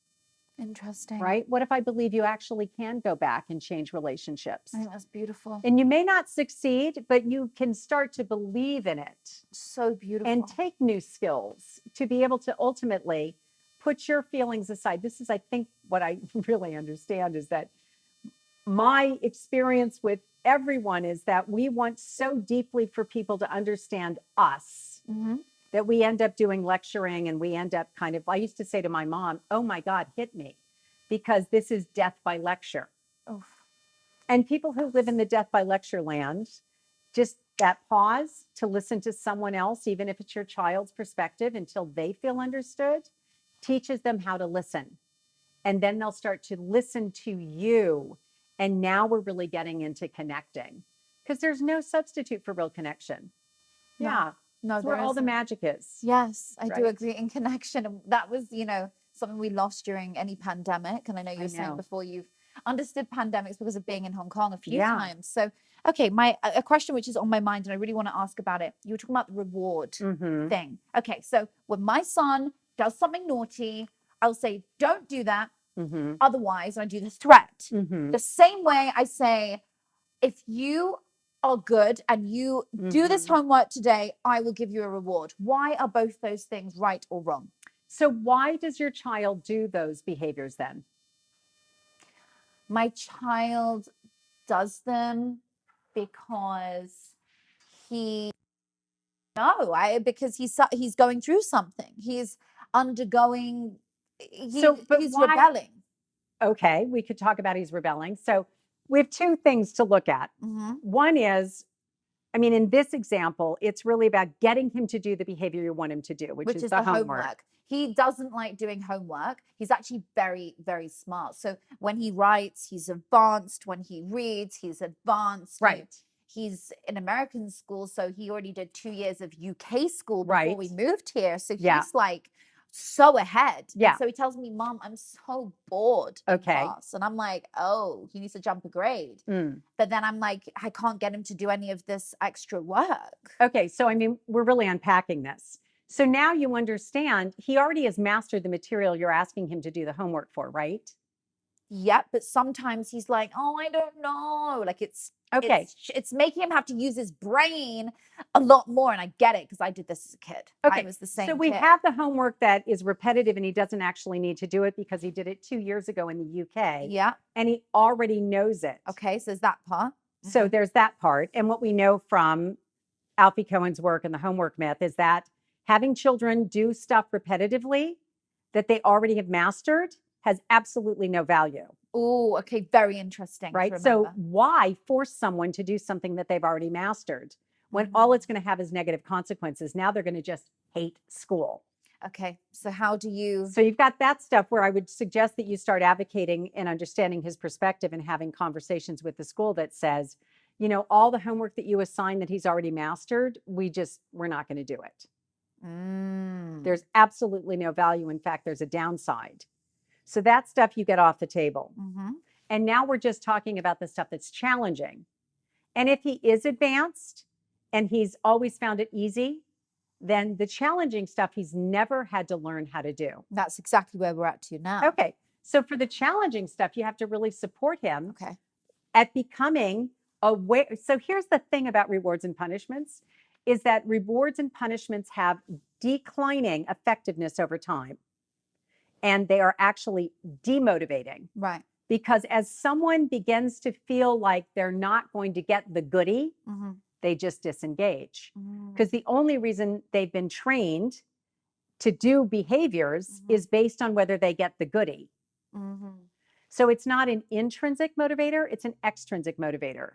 [SPEAKER 1] Interesting.
[SPEAKER 2] Right? What if I believe you actually can go back and change relationships?
[SPEAKER 1] I think that's beautiful.
[SPEAKER 2] And you may not succeed, but you can start to believe in it.
[SPEAKER 1] So beautiful.
[SPEAKER 2] And take new skills to be able to ultimately put your feelings aside. This is, I think, what I really understand is that my experience with everyone is that we want so deeply for people to understand us that we end up doing lecturing and we end up I used to say to my mom, oh my God, hit me, because this is death by lecture.
[SPEAKER 1] Oof.
[SPEAKER 2] And people who live in the death by lecture land, just that pause to listen to someone else, even if it's your child's perspective, until they feel understood, teaches them how to listen. And then they'll start to listen to you. And now we're really getting into connecting, because there's no substitute for real connection.
[SPEAKER 1] No.
[SPEAKER 2] Yeah.
[SPEAKER 1] No,
[SPEAKER 2] that's where all the magic is.
[SPEAKER 1] Yes, I do agree. In connection. And that was, something we lost during any pandemic. And I know you were saying before you've understood pandemics because of being in Hong Kong a few times. So, okay, a question which is on my mind and I really want to ask about it. You were talking about the reward thing. Okay, so when my son does something naughty, I'll say, don't do that. Otherwise, I do the threat. The same way I say, if you are good and you do this homework today, I will give you a reward. Why are both those things right or wrong?
[SPEAKER 2] So why does your child do those behaviors then?
[SPEAKER 1] My child does them because because he's going through something. He's undergoing. He's rebelling.
[SPEAKER 2] Okay, we could talk about he's rebelling. So we have two things to look at. One is, in this example, it's really about getting him to do the behavior you want him to do, which is the homework.
[SPEAKER 1] He doesn't like doing homework. He's actually very, very smart. So when he writes, he's advanced. When he reads, he's advanced.
[SPEAKER 2] Right.
[SPEAKER 1] He's in American school, so he already did 2 years of UK school before we moved here. So he's like so ahead.
[SPEAKER 2] Yeah.
[SPEAKER 1] And so he tells me, Mom, I'm so bored in class. And I'm like, oh, he needs to jump a grade. But then I'm like, I can't get him to do any of this extra work.
[SPEAKER 2] Okay. So, we're really unpacking this. So now you understand he already has mastered the material you're asking him to do the homework for, right?
[SPEAKER 1] Yep. But sometimes he's like, oh, I don't know. Like it's making him have to use his brain a lot more. And I get it because I did this as a kid.
[SPEAKER 2] Okay.
[SPEAKER 1] I was the same
[SPEAKER 2] So we
[SPEAKER 1] kid.
[SPEAKER 2] have the homework that is repetitive and he doesn't actually need to do it because he did it 2 years ago in the UK.
[SPEAKER 1] Yeah.
[SPEAKER 2] And he already knows it.
[SPEAKER 1] Okay. So there's that part.
[SPEAKER 2] So there's that part. And what we know from Alfie Cohen's work and the homework myth is that having children do stuff repetitively that they already have mastered has absolutely no value.
[SPEAKER 1] Oh, okay. Very interesting.
[SPEAKER 2] Right. So why force someone to do something that they've already mastered when all it's going to have is negative consequences? Now they're going to just hate school.
[SPEAKER 1] Okay. So how do you?
[SPEAKER 2] So you've got that stuff where I would suggest that you start advocating and understanding his perspective and having conversations with the school that says, you know, all the homework that you assign that he's already mastered, we're not going to do it. There's absolutely no value. In fact, there's a downside. So that stuff you get off the table. And now we're just talking about the stuff that's challenging. And if he is advanced and he's always found it easy, then the challenging stuff he's never had to learn how to do.
[SPEAKER 1] That's exactly where we're at to now.
[SPEAKER 2] Okay. So for the challenging stuff, you have to really support him
[SPEAKER 1] Okay.
[SPEAKER 2] at becoming aware. So here's the thing about rewards and punishments is that rewards and punishments have declining effectiveness over time. And they are actually demotivating.
[SPEAKER 1] Right.
[SPEAKER 2] Because as someone begins to feel like they're not going to get the goodie, they just disengage. Because the only reason they've been trained to do behaviors is based on whether they get the goodie. So it's not an intrinsic motivator, it's an extrinsic motivator.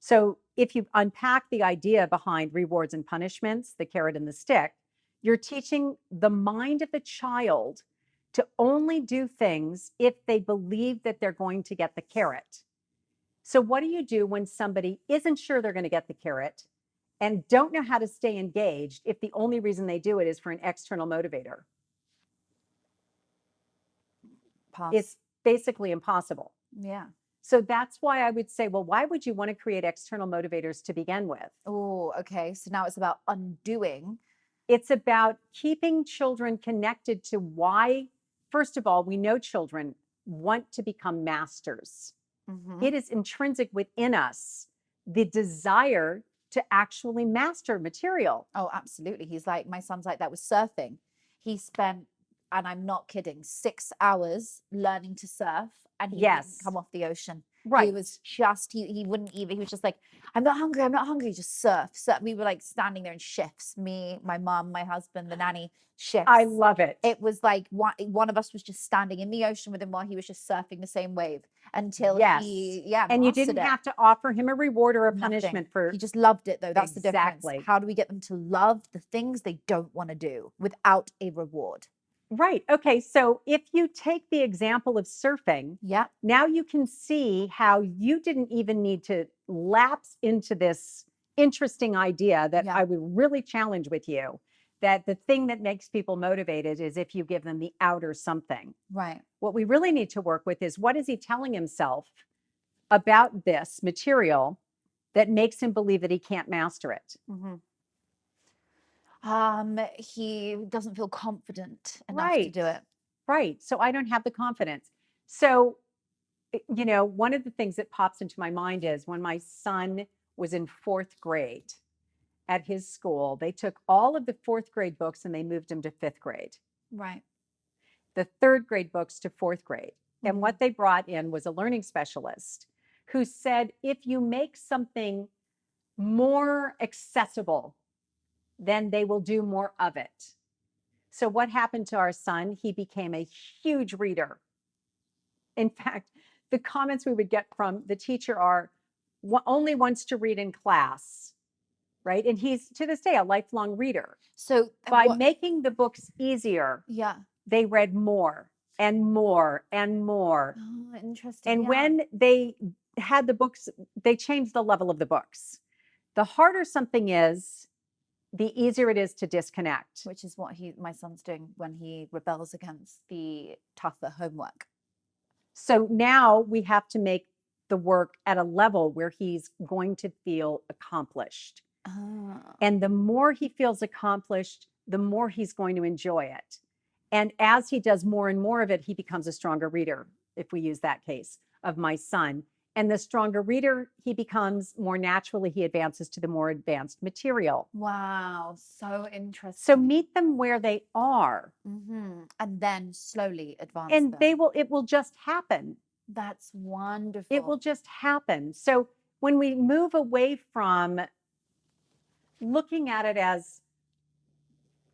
[SPEAKER 2] So if you unpack the idea behind rewards and punishments, the carrot and the stick, you're teaching the mind of the child to only do things if they believe that they're going to get the carrot. So what do you do when somebody isn't sure they're going to get the carrot and don't know how to stay engaged if the only reason they do it is for an external motivator? It's basically impossible.
[SPEAKER 1] Yeah.
[SPEAKER 2] So that's why I would say, well, why would you want to create external motivators to begin with?
[SPEAKER 1] Oh, okay. So now it's about undoing.
[SPEAKER 2] It's about keeping children connected to why, first of all, we know children want to become masters. It is intrinsic within us, the desire to actually master material.
[SPEAKER 1] Oh, absolutely. He's like, my son's like that with surfing. He spent, and I'm not kidding, 6 hours learning to surf, and he didn't come off the ocean.
[SPEAKER 2] Right.
[SPEAKER 1] He was just, he wouldn't even, he was just like, I'm not hungry, I'm not hungry, just surf. So we were like standing there in shifts, me, my mom, my husband, the nanny, shifts.
[SPEAKER 2] I love it.
[SPEAKER 1] It was like one of us was just standing in the ocean with him while he was just surfing the same wave until he,
[SPEAKER 2] and you didn't have to offer him a reward or a punishment for.
[SPEAKER 1] He just loved it though. That's the difference.
[SPEAKER 2] Exactly.
[SPEAKER 1] How do we get them to love the things they don't want to do without a reward?
[SPEAKER 2] Right. Okay. So if you take the example of surfing,
[SPEAKER 1] Yeah.
[SPEAKER 2] now you can see how you didn't even need to lapse into this interesting idea that I would really challenge with you, that the thing that makes people motivated is if you give them the outer something.
[SPEAKER 1] Right.
[SPEAKER 2] What we really need to work with is what is he telling himself about this material that makes him believe that he can't master it?
[SPEAKER 1] He doesn't feel confident enough to do it.
[SPEAKER 2] Right. So I don't have the confidence. So, you know, one of the things that pops into my mind is when my son was in 4th grade at his school, they took all of the 4th grade books and they moved him to 5th grade.
[SPEAKER 1] Right.
[SPEAKER 2] The 3rd grade books to 4th grade. And what they brought in was a learning specialist who said, if you make something more accessible, then they will do more of it. So what happened to our son? He became a huge reader. In fact, the comments we would get from the teacher are, only wants to read in class, right? And he's, to this day, a lifelong reader.
[SPEAKER 1] So
[SPEAKER 2] by making the books easier, they read more and more and more.
[SPEAKER 1] Oh, interesting.
[SPEAKER 2] And when they had the books, they changed the level of the books. The harder something is, the easier it is to disconnect.
[SPEAKER 1] Which is what my son's doing when he rebels against the tougher homework.
[SPEAKER 2] So now we have to make the work at a level where he's going to feel accomplished. And the more he feels accomplished, the more he's going to enjoy it. And as he does more and more of it, he becomes a stronger reader, if we use that case of my son. And the stronger reader he becomes, more naturally he advances to the more advanced material.
[SPEAKER 1] Wow, so interesting.
[SPEAKER 2] So meet them where they are.
[SPEAKER 1] And then slowly advance
[SPEAKER 2] And
[SPEAKER 1] them.
[SPEAKER 2] it will just happen.
[SPEAKER 1] That's wonderful.
[SPEAKER 2] It will just happen. So when we move away from looking at it as,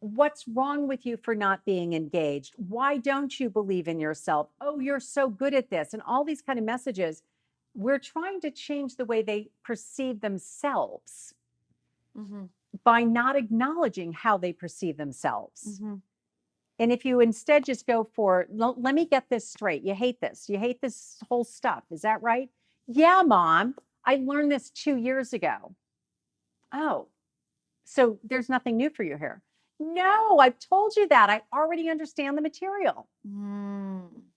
[SPEAKER 2] what's wrong with you for not being engaged? Why don't you believe in yourself? Oh, you're so good at this. And all these kind of messages. We're trying to change the way they perceive themselves by not acknowledging how they perceive themselves. And if you instead just go for, let me get this straight. You hate this. You hate this whole stuff. Is that right? Yeah, mom. I learned this 2 years ago. Oh, so there's nothing new for you here. No, I've told you that. I already understand the material.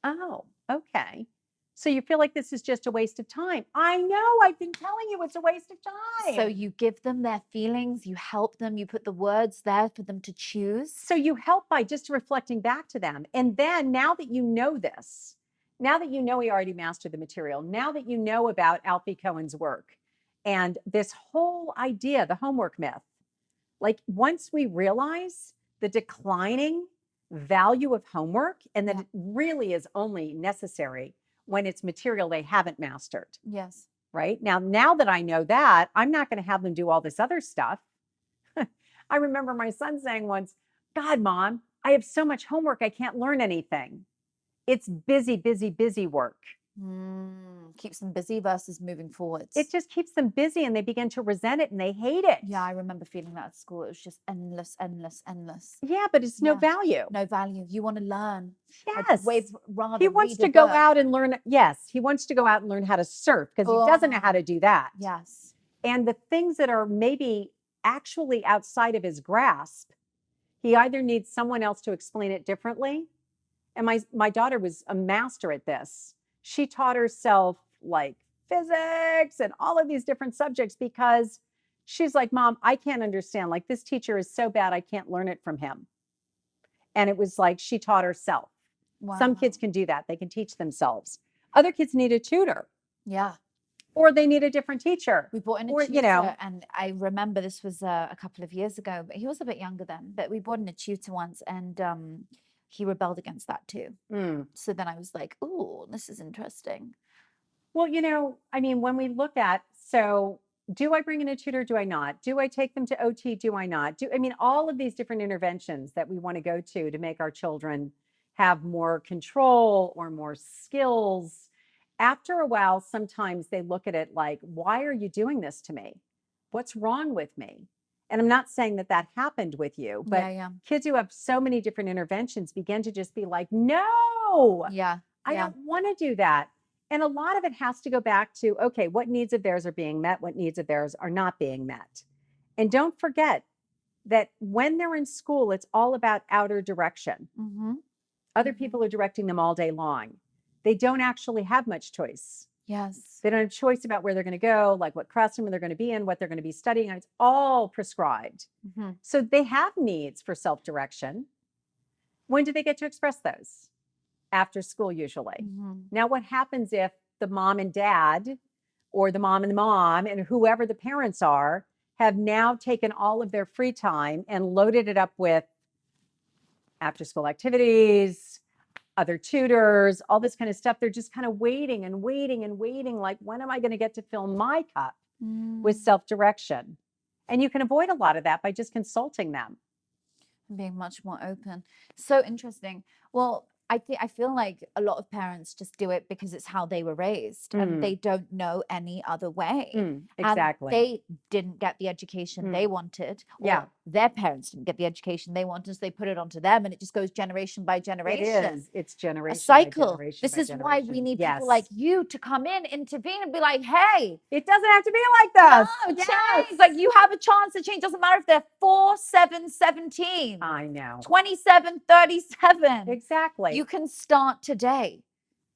[SPEAKER 2] Oh, okay. So you feel like this is just a waste of time. I know, I've been telling you it's a waste of time.
[SPEAKER 1] So you give them their feelings, you help them, you put the words there for them to choose.
[SPEAKER 2] So you help by just reflecting back to them. And then now that you know this, now that you know he already mastered the material, now that you know about Alfie Cohen's work and this whole idea, the homework myth, like once we realize the declining value of homework and that it really is only necessary when it's material they haven't mastered.
[SPEAKER 1] Yes.
[SPEAKER 2] Right? Now that I know that, I'm not going to have them do all this other stuff. I remember my son saying once, God, mom, I have so much homework, I can't learn anything. It's busy, busy, busy work.
[SPEAKER 1] Keeps them busy versus moving forwards.
[SPEAKER 2] It just keeps them busy and they begin to resent it and they hate it.
[SPEAKER 1] Yeah, I remember feeling that at school. It was just endless, endless, endless.
[SPEAKER 2] Yeah, but it's no value.
[SPEAKER 1] No value. You want to learn.
[SPEAKER 2] Yes.
[SPEAKER 1] Rather
[SPEAKER 2] he wants to go out and learn. Yes, he wants to go out and learn how to surf because he doesn't know how to do that.
[SPEAKER 1] Yes.
[SPEAKER 2] And the things that are maybe actually outside of his grasp, he either needs someone else to explain it differently. And my daughter was a master at this. She taught herself like physics and all of these different subjects because she's like, Mom, I can't understand. Like this teacher is so bad, I can't learn it from him. And it was like she taught herself. Wow. Some kids can do that. They can teach themselves. Other kids need a tutor.
[SPEAKER 1] Yeah.
[SPEAKER 2] Or they need a different teacher.
[SPEAKER 1] We brought in a tutor, and I remember this was a couple of years ago, but he was a bit younger then. But we brought in a tutor once, and he rebelled against that too. So then I was like, "Ooh, this is interesting."
[SPEAKER 2] Well, I mean, when we look at, so do I bring in a tutor? Do I not? Do I take them to OT? Do I not? I mean, all of these different interventions that we want to go to make our children have more control or more skills. After a while, sometimes they look at it like, why are you doing this to me? What's wrong with me? And I'm not saying that happened with you, but kids who have so many different interventions begin to just be like, no, I don't want to do that. And a lot of it has to go back to, okay, what needs of theirs are being met? What needs of theirs are not being met? And don't forget that when they're in school, it's all about outer direction. Other people are directing them all day long. They don't actually have much choice.
[SPEAKER 1] Yes.
[SPEAKER 2] They don't have choice about where they're going to go, like what classroom they're going to be in, what they're going to be studying. It's all prescribed. So they have needs for self-direction. When do they get to express those? After school, usually. Now, what happens if the mom and dad, or the mom and whoever the parents are, have now taken all of their free time and loaded it up with after school activities, other tutors, all this kind of stuff? They're just kind of waiting and waiting and waiting. Like, when am I going to get to fill my cup with self-direction? And you can avoid a lot of that by just consulting them.
[SPEAKER 1] Being much more open. So interesting. Well, I feel like a lot of parents just do it because it's how they were raised and they don't know any other way.
[SPEAKER 2] Exactly.
[SPEAKER 1] And they didn't get the education they wanted. Or their parents didn't get the education they wanted, so they put it onto them, and it just goes generation by generation.
[SPEAKER 2] It is. It's generation.
[SPEAKER 1] A cycle.
[SPEAKER 2] By generation.
[SPEAKER 1] This is why we need people like you to come in, intervene, and be like, hey,
[SPEAKER 2] it doesn't have to be like this.
[SPEAKER 1] No, change. Like, you have a chance to change. Doesn't matter if they're 4, 7, 17.
[SPEAKER 2] I know.
[SPEAKER 1] 27, 37.
[SPEAKER 2] Exactly.
[SPEAKER 1] You can start today.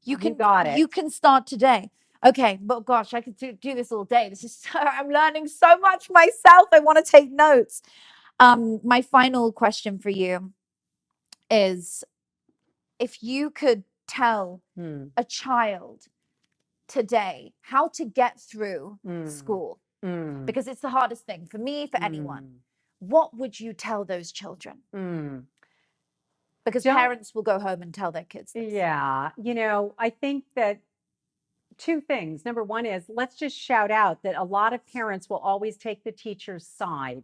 [SPEAKER 1] You
[SPEAKER 2] got it.
[SPEAKER 1] You can start today. Okay, but gosh, I could do this all day. I'm learning so much myself. I want to take notes. My final question for you is, if you could tell a child today how to get through school, because it's the hardest thing for me, for anyone, what would you tell those children? Because parents will go home and tell their kids this.
[SPEAKER 2] Yeah. I think that two things. Number one is, let's just shout out that a lot of parents will always take the teacher's side.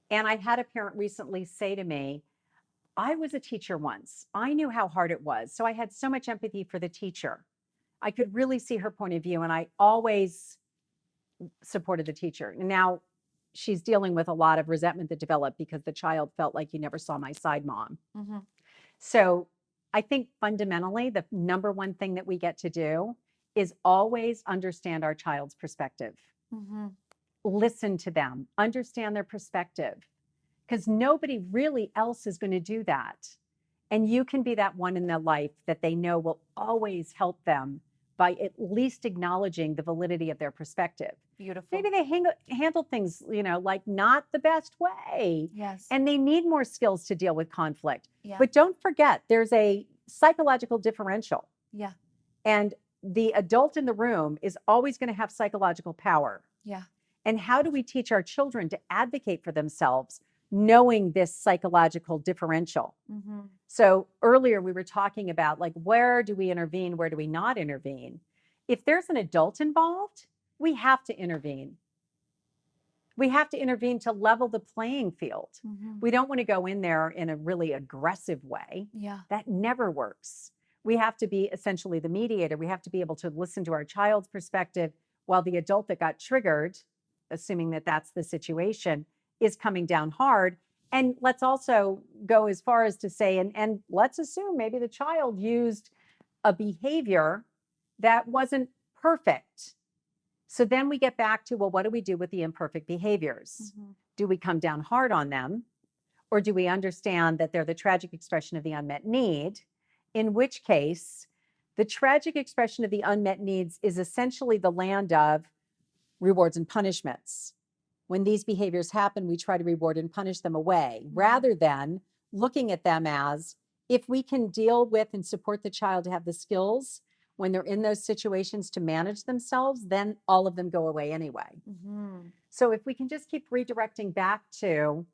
[SPEAKER 2] And I had a parent recently say to me, I was a teacher once. I knew how hard it was. So I had so much empathy for the teacher. I could really see her point of view, and I always supported the teacher. Now, she's dealing with a lot of resentment that developed because the child felt like you never saw my side, mom.
[SPEAKER 1] Mm-hmm.
[SPEAKER 2] So I think fundamentally, the number one thing that we get to do is always understand our child's perspective.
[SPEAKER 1] Mm-hmm.
[SPEAKER 2] Listen to them, understand their perspective, because nobody really else is going to do that. And you can be that one in their life that they know will always help them by at least acknowledging the validity of their perspective.
[SPEAKER 1] Beautiful.
[SPEAKER 2] Maybe they handle things, like not the best way.
[SPEAKER 1] Yes.
[SPEAKER 2] And they need more skills to deal with conflict.
[SPEAKER 1] Yeah.
[SPEAKER 2] But don't forget, there's a psychological differential.
[SPEAKER 1] Yeah.
[SPEAKER 2] And the adult in the room is always going to have psychological power.
[SPEAKER 1] Yeah.
[SPEAKER 2] And how do we teach our children to advocate for themselves, knowing this psychological differential?
[SPEAKER 1] Mm-hmm.
[SPEAKER 2] So earlier we were talking about like, where do we intervene? Where do we not intervene? If there's an adult involved, we have to intervene. We have to intervene to level the playing field.
[SPEAKER 1] Mm-hmm.
[SPEAKER 2] We don't want to go in there in a really aggressive way.
[SPEAKER 1] Yeah.
[SPEAKER 2] That never works. We have to be essentially the mediator. We have to be able to listen to our child's perspective while the adult that got triggered, assuming that that's the situation, is coming down hard. And let's also go as far as to say, and let's assume maybe the child used a behavior that wasn't perfect. So then we get back to, well, what do we do with the imperfect behaviors?
[SPEAKER 1] Mm-hmm.
[SPEAKER 2] Do we come down hard on them? Or do we understand that they're the tragic expression of the unmet need? In which case, the tragic expression of the unmet needs is essentially the land of rewards and punishments. When these behaviors happen, we try to reward and punish them away, rather than looking at them as, if we can deal with and support the child to have the skills when they're in those situations to manage themselves, then all of them go away anyway.
[SPEAKER 1] Mm-hmm.
[SPEAKER 2] So if we can just keep redirecting back to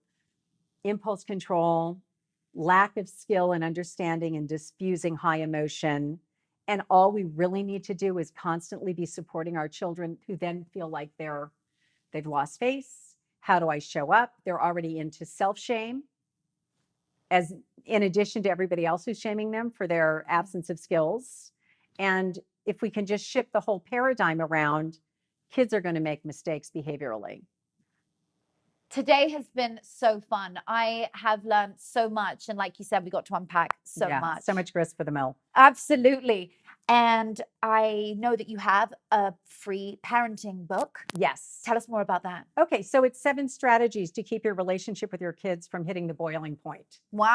[SPEAKER 2] impulse control, lack of skill and understanding and diffusing high emotion, and all we really need to do is constantly be supporting our children who then feel like they've lost face. How do I show up? They're already into self-shame, as in addition to everybody else who's shaming them for their absence of skills. And if we can just shift the whole paradigm around, kids are going to make mistakes behaviorally.
[SPEAKER 1] Today has been so fun. I have learned so much. And like you said, we got to unpack so much.
[SPEAKER 2] So much grist for the mill.
[SPEAKER 1] Absolutely. And I know that you have a free parenting book.
[SPEAKER 2] Yes.
[SPEAKER 1] Tell us more about that.
[SPEAKER 2] Okay, so it's 7 strategies to keep your relationship with your kids from hitting the boiling point.
[SPEAKER 1] Wow.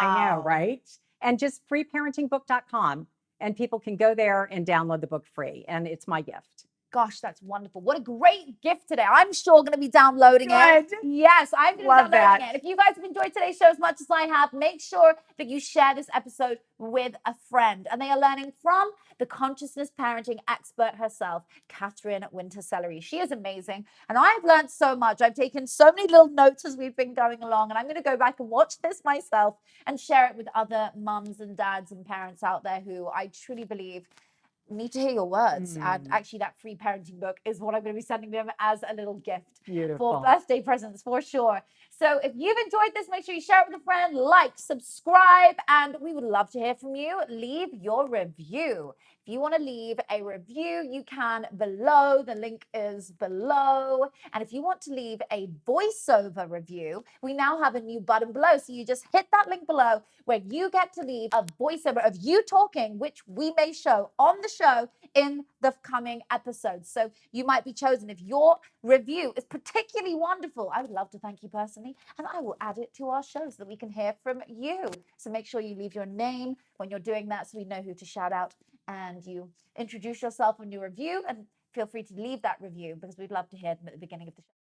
[SPEAKER 2] I know, right? And just freeparentingbook.com, and people can go there and download the book free. And it's my gift.
[SPEAKER 1] Gosh, that's wonderful. What a great gift today. I'm sure going to be downloading it. Yes, I'm going to be downloading it. If you guys have enjoyed today's show as much as I have, make sure that you share this episode with a friend. And they are learning from the consciousness parenting expert herself, Katherine Sellery. She is amazing. And I've learned so much. I've taken so many little notes as we've been going along. And I'm going to go back and watch this myself and share it with other mums and dads and parents out there who I truly believe need to hear your words. And actually that free parenting book is what I'm going to be sending them as a little gift.
[SPEAKER 2] Beautiful.
[SPEAKER 1] For birthday presents for sure. So if you've enjoyed this, make sure you share it with a friend, like, subscribe, and we would love to hear from you. Leave your review. If you want to leave a review, you can below. The link is below. And if you want to leave a voiceover review, we now have a new button below. So you just hit that link below where you get to leave a voiceover of you talking, which we may show on the show in the coming episodes. So you might be chosen. If your review is particularly wonderful, I would love to thank you personally, and I will add it to our show so that we can hear from you. So make sure you leave your name when you're doing that so we know who to shout out, and you introduce yourself on your review, and feel free to leave that review because we'd love to hear them at the beginning of the show.